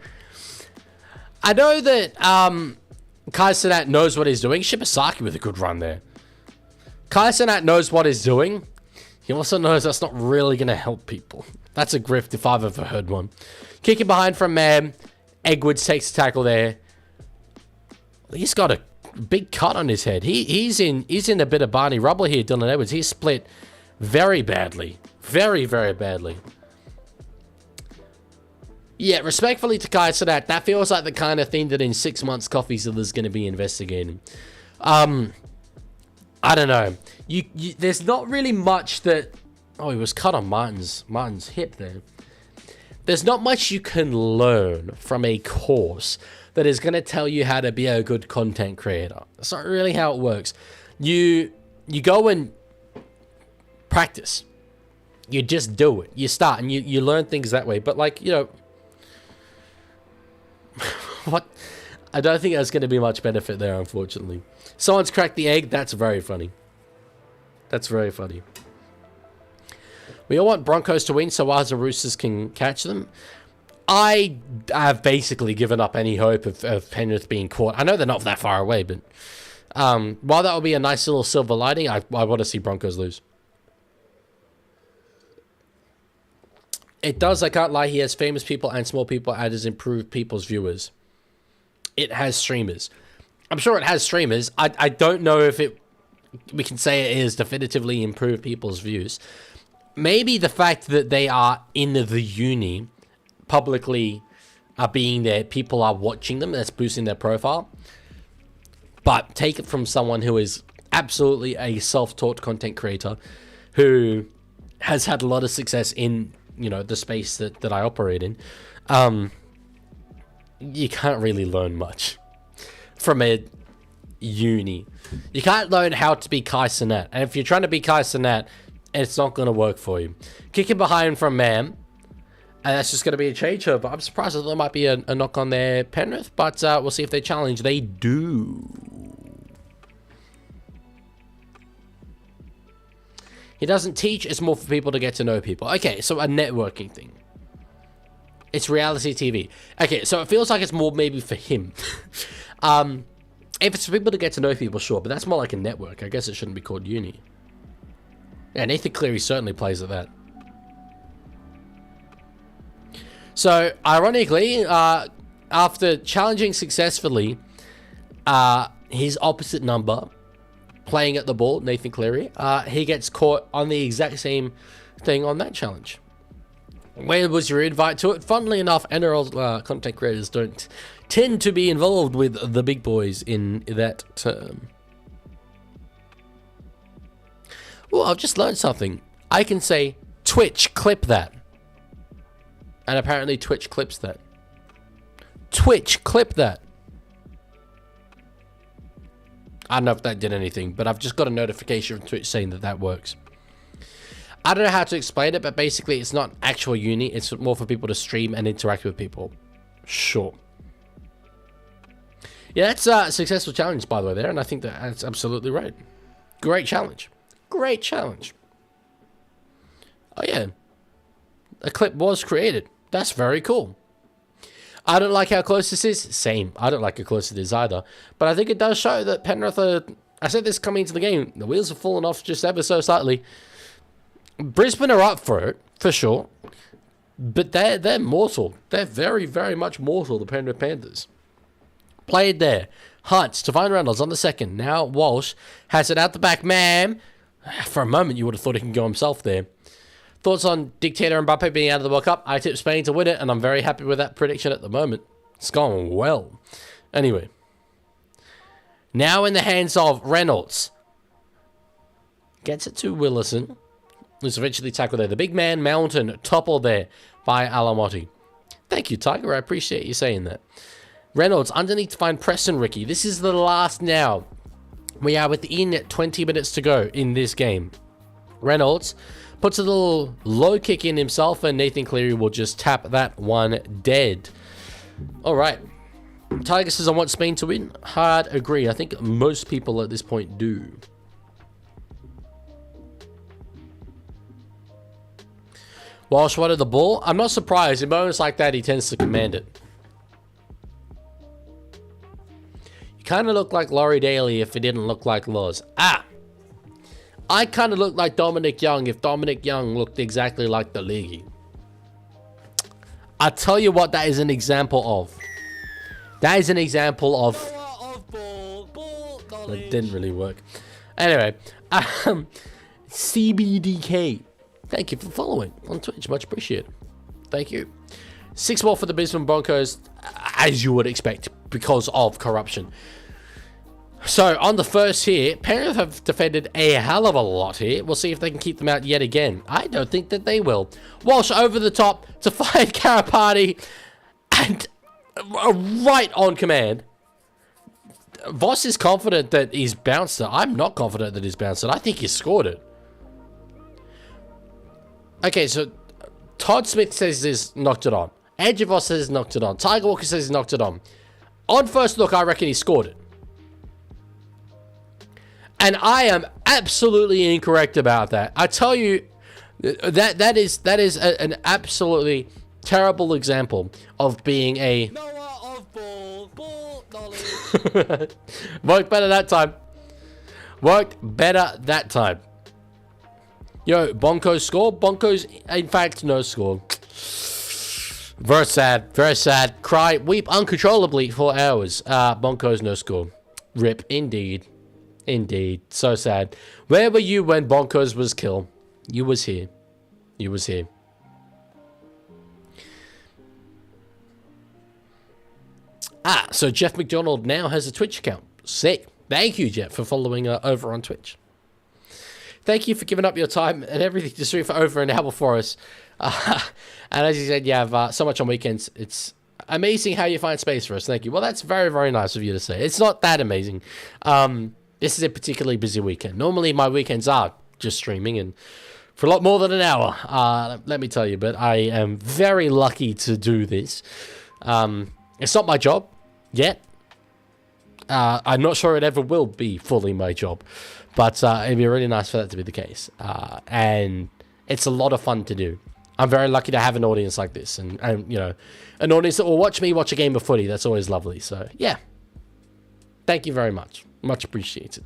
I know that Kai Cenat knows what he's doing. Shibasaki with a good run there. Kai Cenat knows what he's doing. He also knows that's not really going to help people. That's a grift if I've ever heard one. Kicking behind from Man. Edwards takes a tackle there. He's got a big cut on his head. He's in a bit of Barney rubble here, Dylan Edwards. He's split very badly. Very, very badly. Yeah, respectfully to Kai Cenat, that feels like the kind of thing that in 6 months Coffee Ziller's going to be investigating. I don't know. There's not really much that... Oh, he was cut on Martin's hip there. There's not much you can learn from a course that is going to tell you how to be a good content creator. That's not really how it works. You go and practice. You just do it. You start and you learn things that way. But like, you know... what? I don't think there's going to be much benefit there, unfortunately. Someone's cracked the egg. That's very funny. That's very funny. We all want Broncos to win so the Roosters can catch them. I have basically given up any hope of Penrith being caught. I know they're not that far away, but while that would be a nice little silver lining, I want to see Broncos lose. It does, I can't lie, he has famous people and small people and has improved people's viewers. It has streamers. I'm sure it has streamers. I don't know if we can say it is definitively improved people's views. maybe the fact that they are in the uni, publicly are being there, people are watching them, that's boosting their profile. But take it from someone who is absolutely a self-taught content creator who has had a lot of success in, you know, the space that I operate in. You can't really learn much from a uni. You can't learn how to be Kai Cenat. And if you're trying to be Kai Cenat, it's not going to work for you. Kicking behind from Mam, and that's just going to be a changeover. I'm surprised that there might be a knock on their Penrith, but we'll see if they challenge. They do. He doesn't teach, it's more for people to get to know people. Okay, so a networking thing. It's reality TV. Okay, so it feels like it's more maybe for him. If it's for people to get to know people, sure, but that's more like a network. I guess it shouldn't be called uni. Yeah, Nathan Cleary certainly plays at that. So, ironically, after challenging successfully his opposite number, playing at the ball, Nathan Cleary, he gets caught on the exact same thing on that challenge. Where was your invite to it? Funnily enough, NRL content creators don't tend to be involved with the big boys in that term. Well, I've just learned something. I can say, Twitch, clip that. And apparently Twitch clips that. Twitch, clip that. I don't know if that did anything, but I've just got a notification from Twitch saying that that works. I don't know how to explain it, but basically it's not actual uni. It's more for people to stream and interact with people. Sure. Yeah, that's a successful challenge, by the way, there, and I think that's absolutely right. Great challenge. Great challenge. Oh, yeah. A clip was created. That's very cool. I don't like how close this is. Same. I don't like how close it is either. But I think it does show that Penrith are... I said this coming into the game. The wheels have fallen off just ever so slightly. Brisbane are up for it, for sure. But they're mortal. They're very, very much mortal, the Penrith Panthers. Played there. Hunt, Stefan Reynolds on the second. Now Walsh has it out the back. Man, for a moment you would have thought he can go himself there. Thoughts on Dictator and Mbappe being out of the World Cup? I tipped Spain to win it, and I'm very happy with that prediction at the moment. It's gone well. Anyway. Now in the hands of Reynolds. Gets it to Willison. Who's eventually tackled there. The big man, Mountain, toppled there by Alamotti. Thank you, Tiger. I appreciate you saying that. Reynolds underneath to find Preston Ricky. This is the last now. We are within 20 minutes to go in this game. Reynolds puts a little low kick in himself, and Nathan Cleary will just tap that one dead. All right. Tiger says, I want Spain to win. Hard agree. I think most people at this point do. Walsh wanted the ball. I'm not surprised. In moments like that, he tends to command it. You kind of look like Laurie Daly if it didn't look like Loz. I kind of look like Dominic Young if Dominic Young looked exactly like the Leaguie. I tell you what, that is an example of. That is an example of... That didn't really work. Anyway, CBDK. Thank you for following on Twitch. Much appreciated. Thank you. 6 more for the Brisbane Broncos, as you would expect, because of corruption. So, on the first here, Penrith have defended a hell of a lot here. We'll see if they can keep them out yet again. I don't think that they will. Walsh over the top to find Karapati, and right on command. Voss is confident that he's bounced it. I'm not confident that he's bounced it. I think he scored it. Okay, so Todd Smith says he's knocked it on. Andrew Voss says he's knocked it on. Tiger Walker says he's knocked it on. On first look, I reckon he scored it. And I am absolutely incorrect about that. I tell you, that is an absolutely terrible example of being a... Noah of ball knowledge. Worked better that time. Worked better that time. Yo, Broncos score? Broncos, in fact, no score. Very sad. Very sad. Cry, weep uncontrollably for hours. Broncos, no score. Rip, indeed. Indeed. So sad. Where were you when Broncos was killed? You was here. He was here. So Jeff McDonald now has a Twitch account. Sick. Thank you, Jeff, for following over on Twitch. Thank you for giving up your time and everything to stream for over an hour for us. And as you said, you have so much on weekends. It's amazing how you find space for us. Thank you. Well, that's very, very nice of you to say. It's not that amazing. This is a particularly busy weekend. Normally, my weekends are just streaming and for a lot more than an hour, let me tell you. But I am very lucky to do this. It's not my job yet. I'm not sure it ever will be fully my job. But it'd be really nice for that to be the case. And it's a lot of fun to do. I'm very lucky to have an audience like this. And you know, an audience that will watch me watch a game of footy. That's always lovely. So, yeah. Thank you very much. Much appreciated.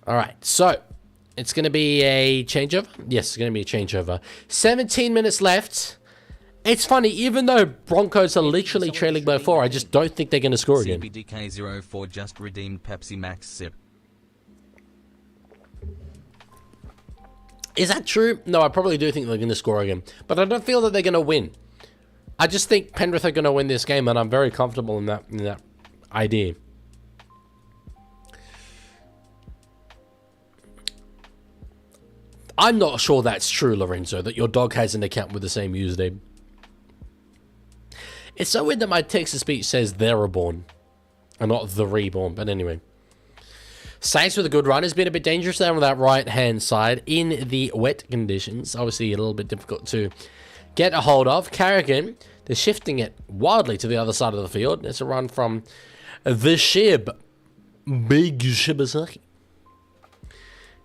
All right. So, it's going to be a changeover. Yes, it's going to be a changeover. 17 minutes left. It's funny, even though Broncos are literally trailing by 4, I just don't think they're going to score again. CBDK04 just redeemed Pepsi Max Sip. Is that true? No, I probably do think they're going to score again. But I don't feel that they're going to win. I just think Penrith are going to win this game, and I'm very comfortable in that idea. I'm not sure that's true, Lorenzo, that your dog has an account with the same username. It's so weird that my text-to-speech says they're reborn and not the reborn, but anyway. Saints with a good run has been a bit dangerous there on that right-hand side in the wet conditions. Obviously, a little bit difficult to get a hold of. Carrigan, they're shifting it wildly to the other side of the field. It's a run from the Shib. Big Shibasaki.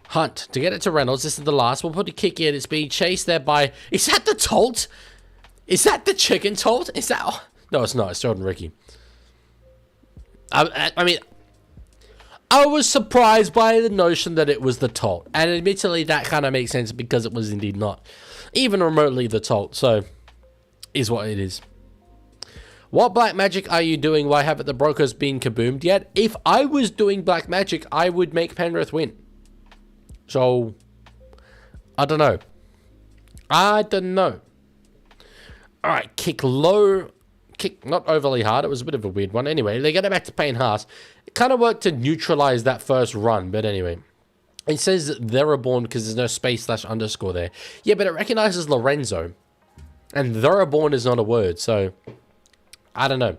Hunt to get it to Reynolds. This is the last. We'll put a kick in. It's being chased there by... Is that the Tolt? Is that the chicken Tolt? Is that... Oh, no, it's not. It's Jordan Ricky. I mean... I was surprised by the notion that it was the Tolt. And admittedly, that kind of makes sense because it was indeed not even remotely the Tolt. So, is what it is. What black magic are you doing? Why haven't the Broncos been kaboomed yet? If I was doing black magic, I would make Penrith win. So, I don't know. All right, kick low. Kick not overly hard. It was a bit of a weird one. Anyway, they get it back to Payne Haas. It kind of worked to neutralize that first run. But anyway, it says they're reborn because there's no space /_ there. Yeah, but it recognizes Lorenzo. And they're reborn is not a word. So, I don't know.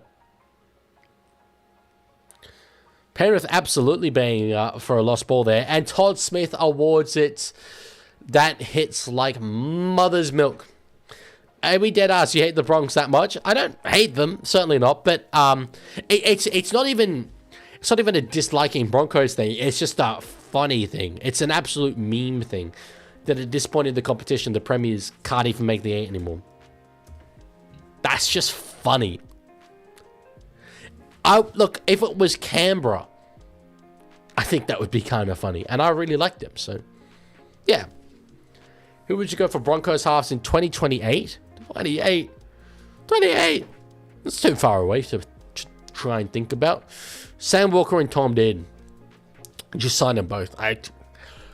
Penrith absolutely banging for a lost ball there. And Todd Smith awards it. That hits like mother's milk. Are we dead ass? You hate the Bronx that much? I don't hate them, certainly not. But it's not even a disliking Broncos thing. It's just a funny thing. It's an absolute meme thing that at this point in the competition, the Premiers can't even make the 8 anymore. That's just funny. Look, if it was Canberra, I think that would be kind of funny, and I really like them. So, yeah. Who would you go for Broncos halves in 2028? 28. That's too far away to try and think about. Sam Walker and Tom Dead. Just sign them both.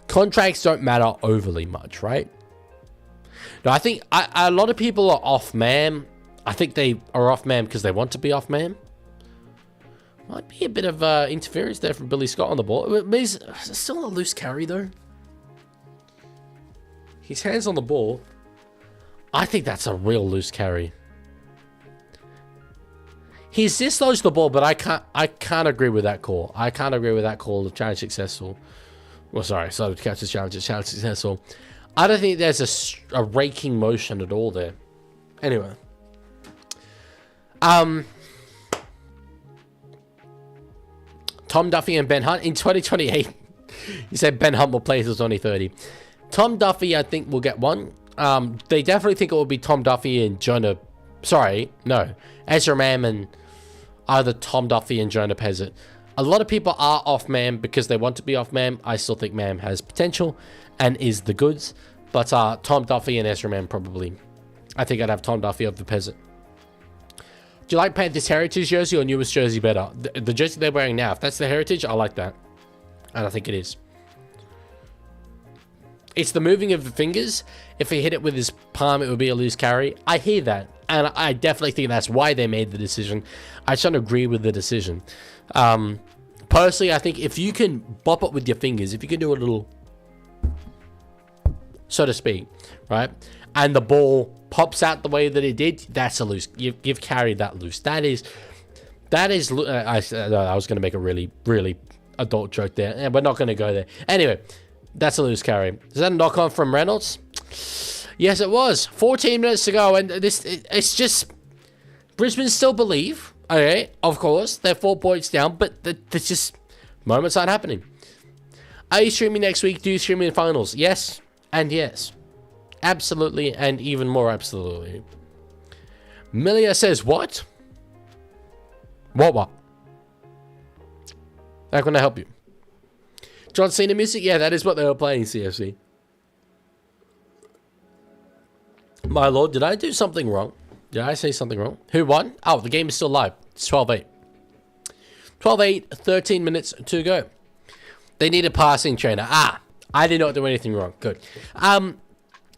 Contracts don't matter overly much, right? No, I think a lot of people are off man. I think they are off man because they want to be off man. Might be a bit of interference there from Billy Scott on the ball. Is still a loose carry though. His hands on the ball. I think that's a real loose carry. He's dislodged the ball, but I can't agree with that call. I can't agree with that call of challenge successful. Well, sorry, so catch the challenge successful. I don't think there's a raking motion at all there. Anyway. Tom Duffy and Ben Hunt in 2028. You said Ben Hunt will play till 2030. Tom Duffy, I think, will get one. They definitely think it will be Tom Duffy and Jonah... Sorry, no. Ezra Mam and either Tom Duffy and Jonah Pezzett. A lot of people are off Mam because they want to be off Mam. I still think Mam has potential and is the goods. But Tom Duffy and Ezra Mam probably. I think I'd have Tom Duffy over Pezzett. Do you like Panthers Heritage jersey or newest jersey better? The jersey they're wearing now, if that's the Heritage, I like that. And I think it is. It's the moving of the fingers. If he hit it with his palm, it would be a loose carry. I hear that. And I definitely think that's why they made the decision. I just don't agree with the decision. Personally, I think if you can bop it with your fingers, if you can do a little, so to speak, right? And the ball pops out the way that it did, that's a loose. You've carried that loose. That is. I was going to make a really, really adult joke there. And we're not going to go there. Anyway, that's a loose carry. Is that a knock on from Reynolds? Yes, it was. 14 minutes to go. And it's just, Brisbane still believe. Okay, of course, they're 4 points down, but there's just moments aren't happening. Are you streaming next week? Do you stream in finals? Yes, and yes. Absolutely, and even more absolutely. Milia says, what? What? How can I help you? John Cena music? Yeah, that is what they were playing, CFC. My lord, did I do something wrong? Did I say something wrong? Who won? Oh, the game is still live. It's 12-8. 12-8, 13 minutes to go. They need a passing trainer. I did not do anything wrong. Good.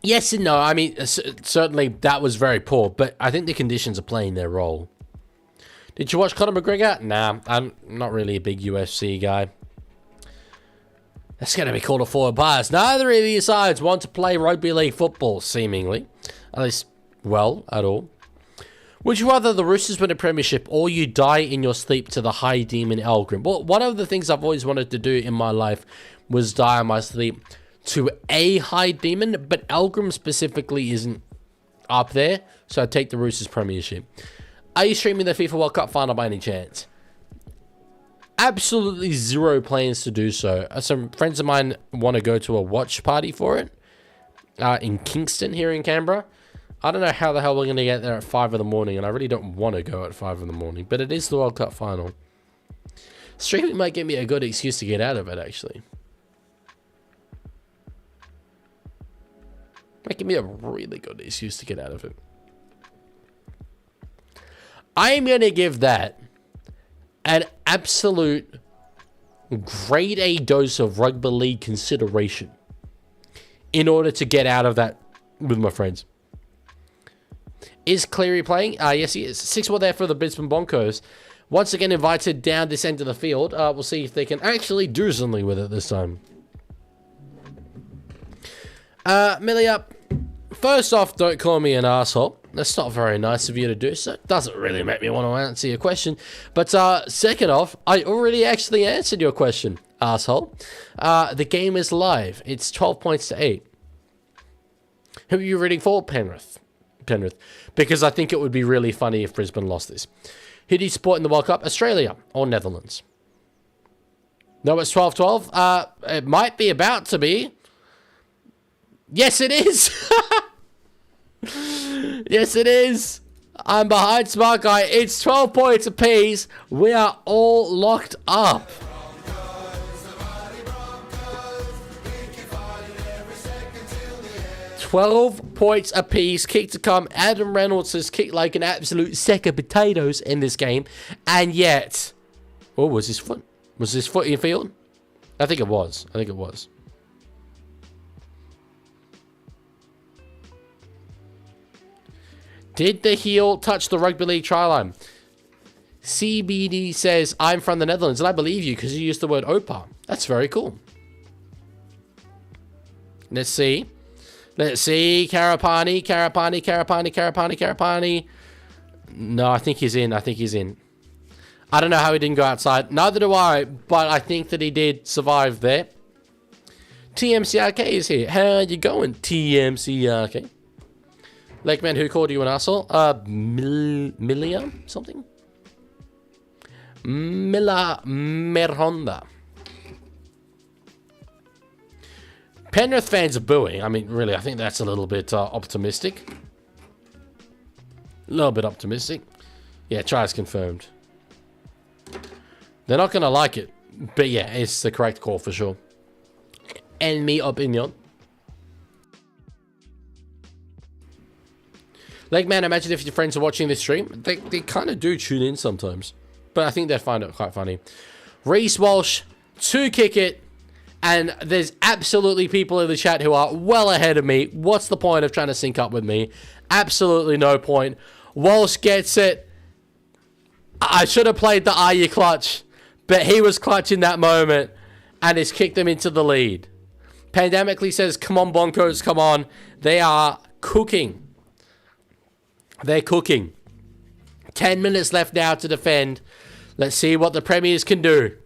Yes and no. I mean, certainly that was very poor, but I think the conditions are playing their role. Did you watch Conor McGregor? Nah, I'm not really a big UFC guy. That's going to be called a forward bias. Neither of these sides want to play rugby league football, seemingly. At least, well, at all. Would you rather the Roosters win a premiership or you die in your sleep to the high demon Elgrim? Well, one of the things I've always wanted to do in my life was die in my sleep to a high demon, but Elgrim specifically isn't up there, so I'd take the Roosters premiership. Are you streaming the FIFA World Cup final by any chance? Absolutely zero plans to do so. Some friends of mine want to go to a watch party for it in Kingston here in Canberra. I don't know how the hell we're going to get there at 5 in the morning, and I really don't want to go at 5 in the morning, but it is the World Cup final. Streaming might give me a good excuse to get out of it, actually. Might give me a really good excuse to get out of it. I am going to give that an absolute grade A dose of rugby league consideration in order to get out of that with my friends. Is Cleary playing? Yes, he is. 6-1 there for the Brisbane Broncos. Once again invited down this end of the field. We'll see if they can actually do something with it this time. Milia, first off, don't call me an asshole. That's not very nice of you to do so. Doesn't really make me want to answer your question. But second off, I already actually answered your question, asshole. The game is live. It's 12 points to 8. Who are you rooting for? Penrith. Because I think it would be really funny if Brisbane lost this. Who do you support in the World Cup? Australia or Netherlands? No, it's 12-12. It might be about to be. Yes, it is. Yes, it is. I'm behind Smart Guy. It's 12 points apiece. We are all locked up. $12 points apiece. Kick to come. Adam Reynolds has kicked like an absolute sack of potatoes in this game. And yet... Oh, was his foot? Was his foot in field? I think it was. Did the heel touch the rugby league try line? CBD says, I'm from the Netherlands, and I believe you because you used the word Opa. That's very cool. Let's see. Karapani. No, I think he's in. I don't know how he didn't go outside. Neither do I, but I think that he did survive there. TMCRK is here. How are you going, TMCRK? Lakeman, who called you an asshole? Milia something? Mila Merhonda. Penrith fans are booing. I mean, really, I think that's a little bit optimistic. A little bit optimistic. Yeah, try is confirmed. They're not going to like it. But yeah, it's the correct call for sure. En mi opinion. Like, man, imagine if your friends are watching this stream. They kind of do tune in sometimes. But I think they find it quite funny. Reece Walsh, to kick it. And there's absolutely people in the chat who are well ahead of me. What's the point of trying to sync up with me? Absolutely no point. Walsh gets it. I should have played the Are You Clutch, but he was clutch in that moment and has kicked them into the lead. Pandemically says, come on, Broncos, come on. They are cooking. They're cooking. 10 minutes left now to defend. Let's see what the Premiers can do.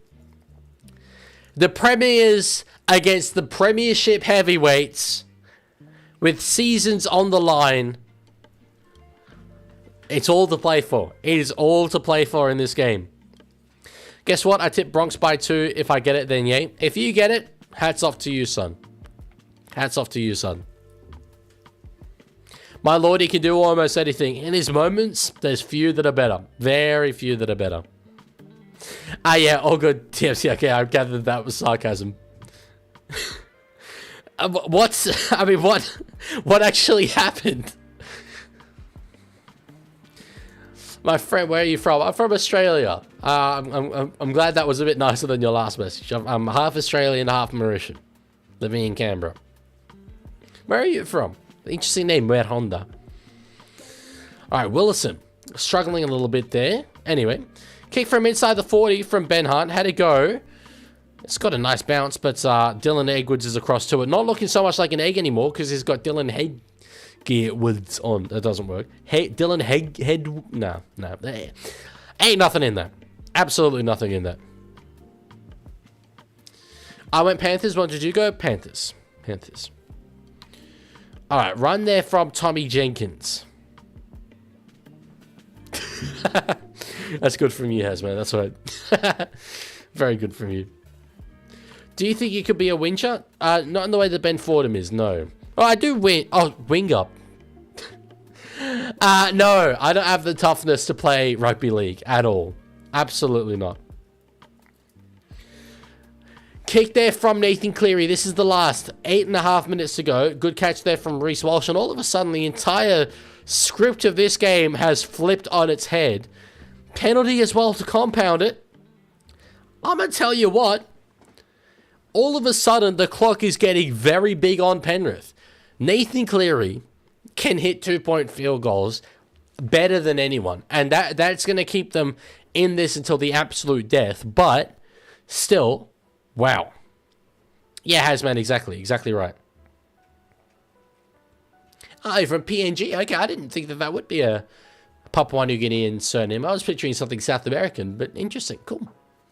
The Premiers against the Premiership heavyweights with seasons on the line. It's all to play for. It is all to play for in this game. Guess what? I tip Bronx by 2. If I get it, then yay. If you get it, hats off to you, son. Hats off to you, son. My lord, he can do almost anything. In his moments, there's few that are better. Very few that are better. Ah, yeah, all good tips. Yeah, okay, I gathered that was sarcasm. What actually happened? My friend, where are you from? I'm from Australia. I'm glad that was a bit nicer than your last message. I'm half Australian, half Mauritian, living in Canberra. Where are you from? Interesting name, Red Honda. All right, Willison, struggling a little bit there. Anyway, kick from inside the 40 from Ben Hunt. Had to go. It's got a nice bounce, but Dylan Edwards is across to it. Not looking so much like an egg anymore because he's got Dylan Edwards on. That doesn't work. Hey, Dylan No. Ain't nothing in there. Absolutely nothing in there. I went Panthers. What did you go? Panthers. All right, run there from Tommy Jenkins. That's good from you, Has, man. That's right. Very good from you. Do you think you could be a winger? Not in the way that Ben Fordham is, no. Oh, I do win. Oh, wing up. No, I don't have the toughness to play rugby league at all. Absolutely not. Kick there from Nathan Cleary. This is the last 8.5 minutes to go. Good catch there from Reece Walsh. And all of a sudden, the entire script of this game has flipped on its head. Penalty as well to compound it. I'm going to tell you what. All of a sudden, the clock is getting very big on Penrith. Nathan Cleary can hit 2-point field goals better than anyone. And that's going to keep them in this until the absolute death. But still, wow. Yeah, Hasman, exactly right. Oh, from PNG. Okay, I didn't think that would be a Papua New Guinean surname. I was picturing something South American, but interesting. Cool.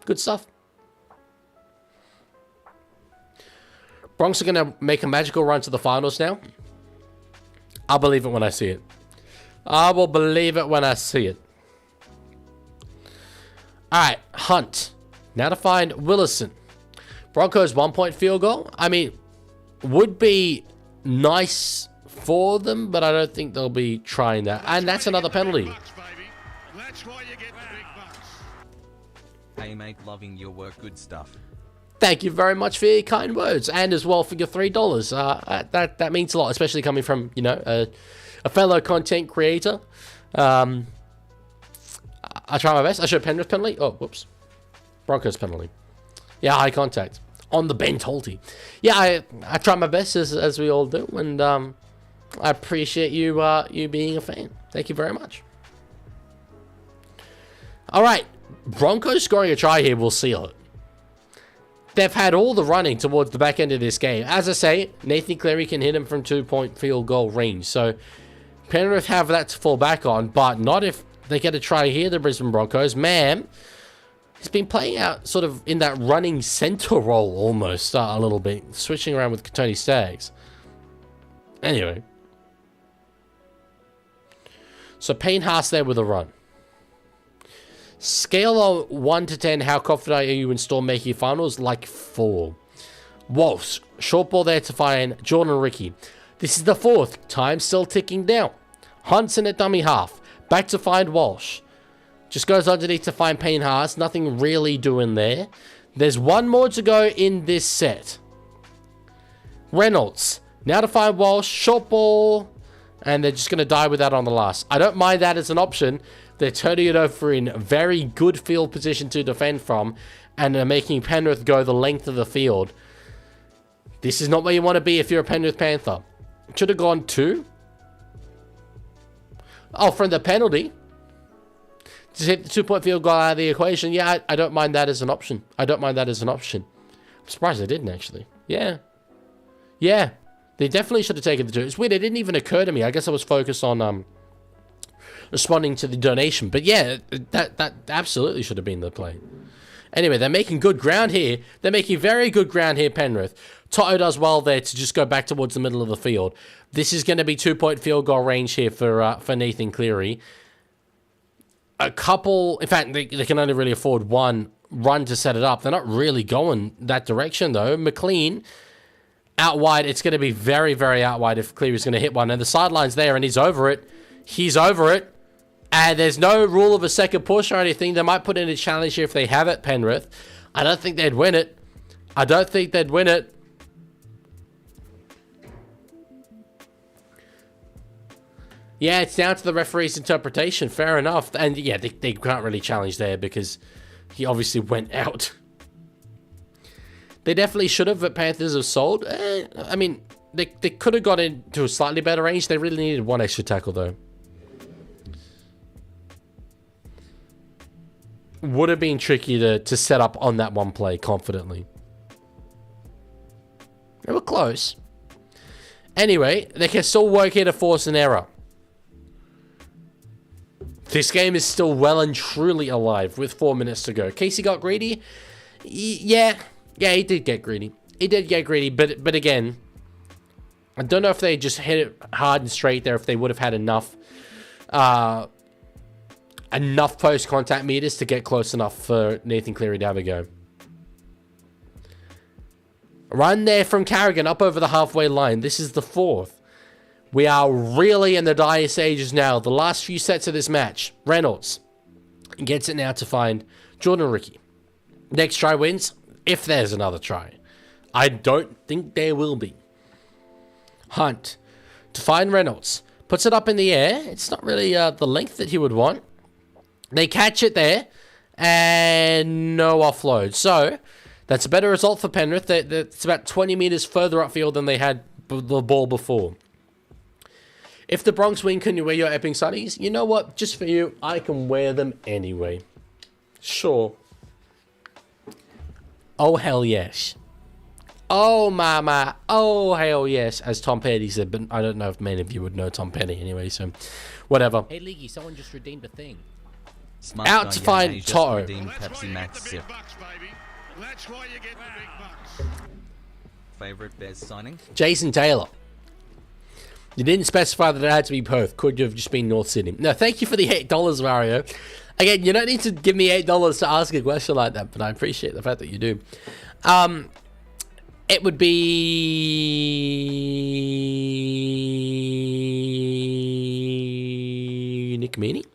Good stuff. Bronx are going to make a magical run to the finals now. I'll believe it when I see it. I will believe it when I see it. Alright, Hunt. Now to find Willison. Broncos 1-point field goal. I mean, would be nice for them, but I don't think they'll be trying that. And that's another penalty. That's why you get the big bucks. Hey mate, loving your work, good stuff. Thank you very much for your kind words, and as well for your $3. That means a lot, especially coming from, you know, a fellow content creator. I try my best. I showed Penrith penalty. Oh, whoops. Broncos penalty. Yeah, high contact on the Ben Tolte. Yeah, I try my best as we all do, and I appreciate you being a fan. Thank you very much. All right, Broncos scoring a try here will seal it. They've had all the running towards the back end of this game. As I say, Nathan Cleary can hit him from 2-point field goal range. So Penrith have that to fall back on, but not if they get a try here, the Brisbane Broncos. Man, he's been playing out sort of in that running center role almost a little bit, switching around with Tony Staggs. Anyway. So Payne Haas there with a run. Scale of 1 to 10, how confident are you in Storm making finals? Like 4. Walsh, short ball there to find Jordan Ricky. This is the 4th. Time still ticking down. Hunt's in at dummy half. Back to find Walsh. Just goes underneath to find Payne Haas. Nothing really doing there. There's one more to go in this set. Reynolds. Now to find Walsh. Short ball. And they're just going to die with that on the last. I don't mind that as an option. They're turning it over in very good field position to defend from. and are making Penrith go the length of the field. This is not where you want to be if you're a Penrith Panther. Should have gone 2. Oh, from the penalty. To hit the 2-point field goal out of the equation. Yeah, I don't mind that as an option. I don't mind that as an option. I'm surprised they didn't, actually. Yeah. Yeah. They definitely should have taken the 2. It's weird. It didn't even occur to me. I guess I was focused on responding to the donation. But yeah, that absolutely should have been the play. Anyway, they're making good ground here. They're making very good ground here, Penrith. Toto does well there to just go back towards the middle of the field. This is going to be 2-point field goal range here for Nathan Cleary. A couple, in fact, they can only really afford one run to set it up. They're not really going that direction, though. McLean, out wide. It's going to be very, very out wide if Cleary's going to hit one. And the sideline's there, and he's over it. He's over it. And there's no rule of a second push or anything. They might put in a challenge here if they have it, Penrith. I don't think they'd win it. I don't think they'd win it. Yeah, it's down to the referee's interpretation. Fair enough. And yeah, they can't really challenge there because he obviously went out. They definitely should have, but Panthers have sold. I mean, they could have got into a slightly better range. They really needed one extra tackle, though. Would have been tricky to set up on that one play confidently. They were close. Anyway, they can still work here to force an error. This game is still well and truly alive with 4 minutes to go. Casey got greedy? Yeah, he did get greedy. He did get greedy, but again, I don't know if they just hit it hard and straight there, if they would have had enough post-contact meters to get close enough for Nathan Cleary to have a go. Run there from Carrigan up over the halfway line. This is the 4th. We are really in the dire stages now. The last few sets of this match. Reynolds gets it now to find Jordan Ricky. Next try wins, if there's another try. I don't think there will be. Hunt to find Reynolds. Puts it up in the air. It's not really the length that he would want. They catch it there. And no offload. So, that's a better result for Penrith. It's about 20 meters further upfield than they had the ball before. If the Bronx win, can you wear your Epping Sunnies? You know what? Just for you, I can wear them anyway. Sure. Oh, hell yes. Oh, mama. Oh, hell yes. As Tom Petty said, but I don't know if many of you would know Tom Petty anyway, so whatever. Hey, Leaguie, someone just redeemed a thing. Smart Out guy, to find he's just Toto. redeemed That's why Pepsi you Max get the sip. big bucks, baby. That's why you get the big bucks. Favorite Bears signing? Jason Taylor. You didn't specify that it had to be Perth. Could you have just been North Sydney? No, thank you for the $8, Mario. Again, you don't need to give me $8 to ask a question like that, but I appreciate the fact that you do. It would be Nick Meaney.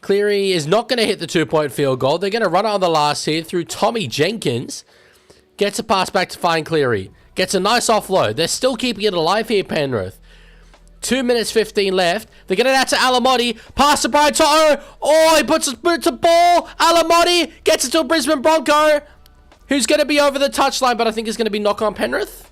Cleary is not going to hit the 2-point field goal. They're going to run it on the last here through Tommy Jenkins. Gets a pass back to find Cleary. Gets a nice offload. They're still keeping it alive here, Penrith. 2 minutes 15 left. They get it out to Alamotti. Pass to Brian Toto. Oh, he puts it to ball. Alamotti gets it to a Brisbane Bronco, who's going to be over the touchline, but I think it's going to be knock on Penrith.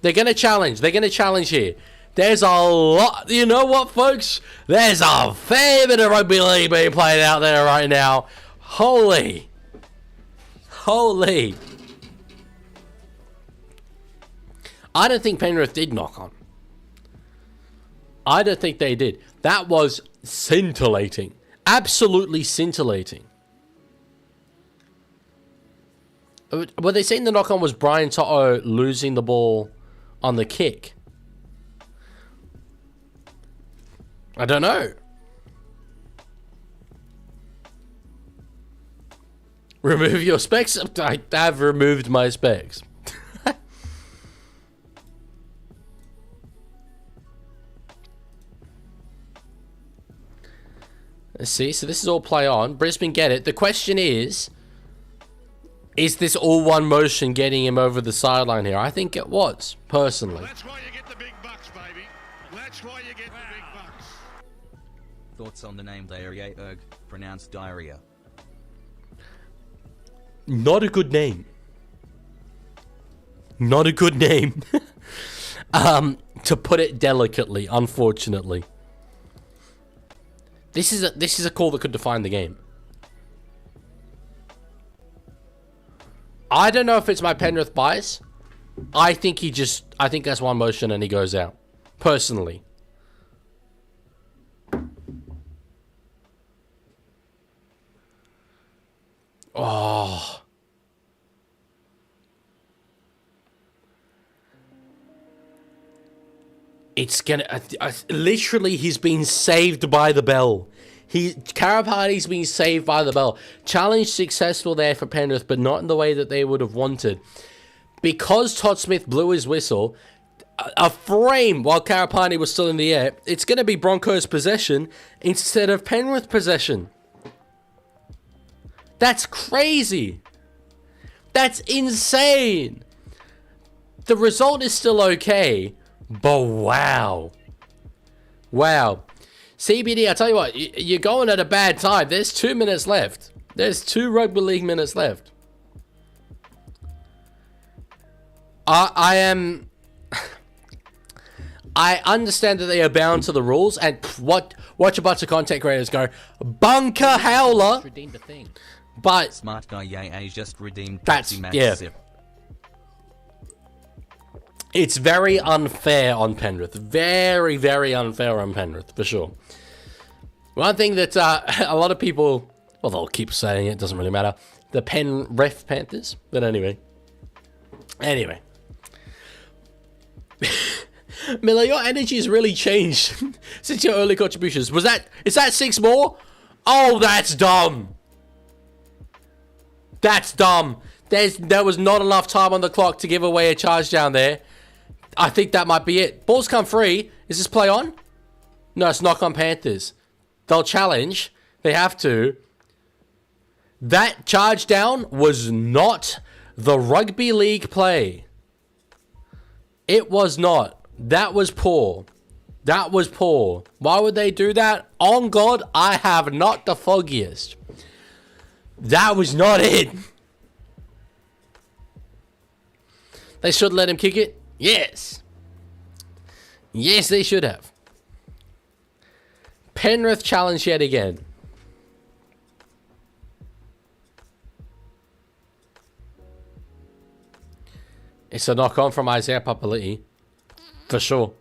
They're going to challenge. They're going to challenge here. There's a lot. You know what, folks? There's a fair bit of rugby league being played out there right now. Holy. I don't think Penrith did knock on. I don't think they did. That was scintillating. Absolutely scintillating. Were they saying the knock on was Brian Toto losing the ball on the kick? I don't know. Remove your specs? I have removed my specs. Let's see. So this is all play on. Brisbane get it. The question is this all one motion getting him over the sideline here? I think it was, personally. That's why you get the big bucks, baby. That's why you get the big bucks. Thoughts on the name Diarrhea Erg, pronounced diarrhea? Not a good name. Not a good name. To put it delicately, unfortunately. This is a call that could define the game. I don't know if it's my Penrith bias. I think that's one motion and he goes out. Personally. Oh. It's gonna... literally, he's been saved by the bell. Karapani's been saved by the bell. Challenge successful there for Penrith, but not in the way that they would have wanted. Because Todd Smith blew his whistle, a frame while Karapani was still in the air, it's going to be Broncos possession instead of Penrith possession. That's crazy. That's insane. The result is still okay, but wow. Wow. CBD, I tell you what, you're going at a bad time. There's 2 minutes left. There's 2 rugby league minutes left. I understand that they are bound to the rules, and watch a bunch of content creators go, bunker howler. Redeemed a thing. But Smart guy Yay just redeemed that's, Pepsi Max yeah. Zip. It's very unfair on Penrith. Very, very unfair on Penrith, for sure. One thing that a lot of people, well, they'll keep saying it, doesn't really matter. The Penrith Panthers. But anyway. Miller, your energy has really changed since your early contributions. Is that 6 more? Oh, that's dumb. That's dumb. There was not enough time on the clock to give away a charge down there. I think that might be it. Ball's come free. Is this play on? No, it's knock on Panthers. They'll challenge. They have to. That charge down was not the rugby league play. It was not. That was poor. That was poor. Why would they do that? On God, I have not the foggiest. That was not it. They should let him kick it. Yes. Yes, they should have. Penrith challenge yet again. It's a knock-on from Isaiah Papali'i. For sure.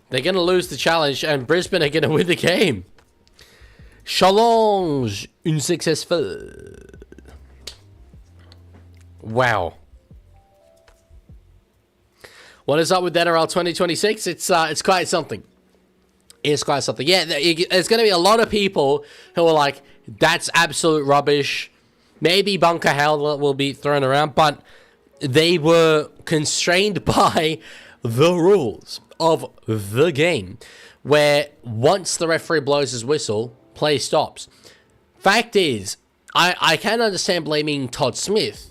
They're going to lose the challenge and Brisbane are going to win the game. Challenge unsuccessful. Wow. What is up with NRL 2026? It's quite something. It's quite something. Yeah, there's going to be a lot of people who are like, that's absolute rubbish. Maybe bunker hell will be thrown around, but they were constrained by the rules of the game, where once the referee blows his whistle, play stops. Fact is, I can understand blaming Todd Smith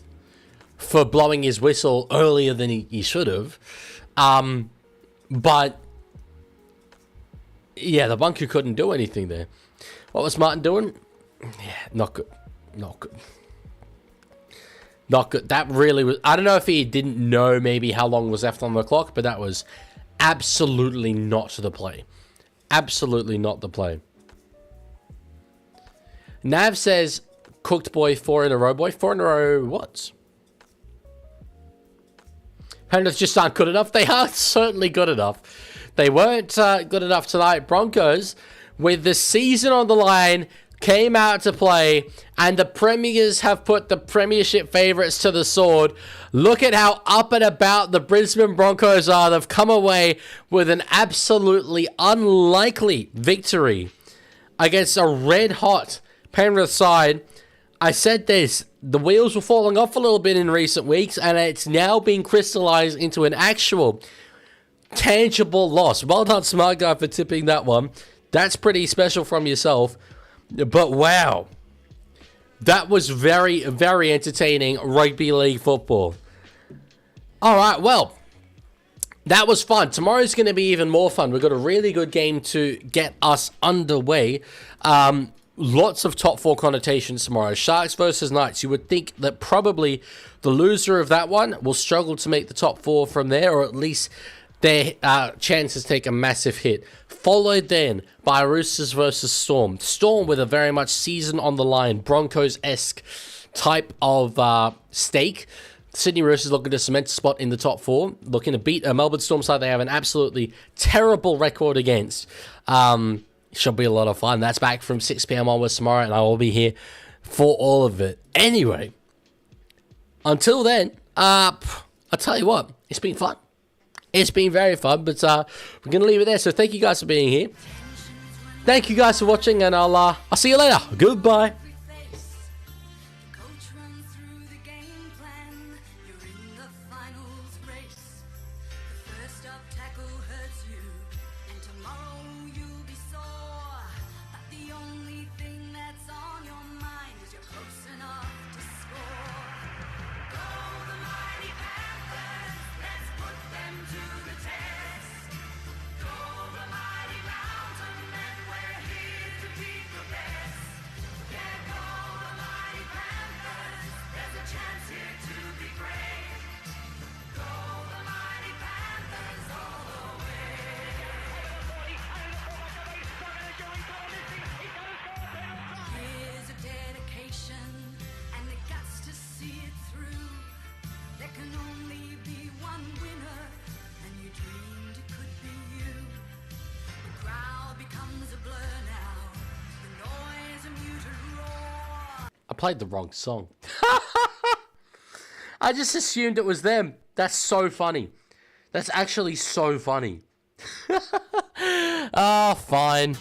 for blowing his whistle earlier than he should have. But yeah, the bunker couldn't do anything there. What was Martin doing? Yeah, not good. Not good. Not good. That really was... I don't know if he didn't know maybe how long was left on the clock, but that was absolutely not the play. Absolutely not the play. Nav says, cooked boy, 4 in a row, boy. 4 in a row what? Penrith just aren't good enough. They are certainly good enough. They weren't good enough tonight. Broncos, with the season on the line, came out to play, and the Premiers have put the Premiership favourites to the sword. Look at how up and about the Brisbane Broncos are. They've come away with an absolutely unlikely victory against a red-hot Penrith side. I said this, the wheels were falling off a little bit in recent weeks, and it's now being crystallised into an actual tangible loss. Well done, smart guy, for tipping that one. That's pretty special from yourself. But wow, that was very, very entertaining rugby league football. All right, well, that was fun. Tomorrow's going to be even more fun. We've got a really good game to get us underway. lots of top 4 connotations tomorrow. Sharks versus Knights. You would think that probably the loser of that one will struggle to make the top 4 from there, or at least their chances take a massive hit. Followed then by Roosters versus Storm. Storm with a very much season on the line, Broncos-esque type of stake. Sydney Roosters looking to cement a spot in the top 4, looking to beat a Melbourne Storm side they have an absolutely terrible record against. Should be a lot of fun. That's back from 6 p.m. onwards tomorrow, and I will be here for all of it. Anyway, until then, I'll tell you what, it's been fun. It's been very fun, but we're going to leave it there. So thank you guys for being here. Thank you guys for watching, and I'll see you later. Goodbye. I played the wrong song. I just assumed it was them. That's so funny. That's actually so funny. Ah, fine.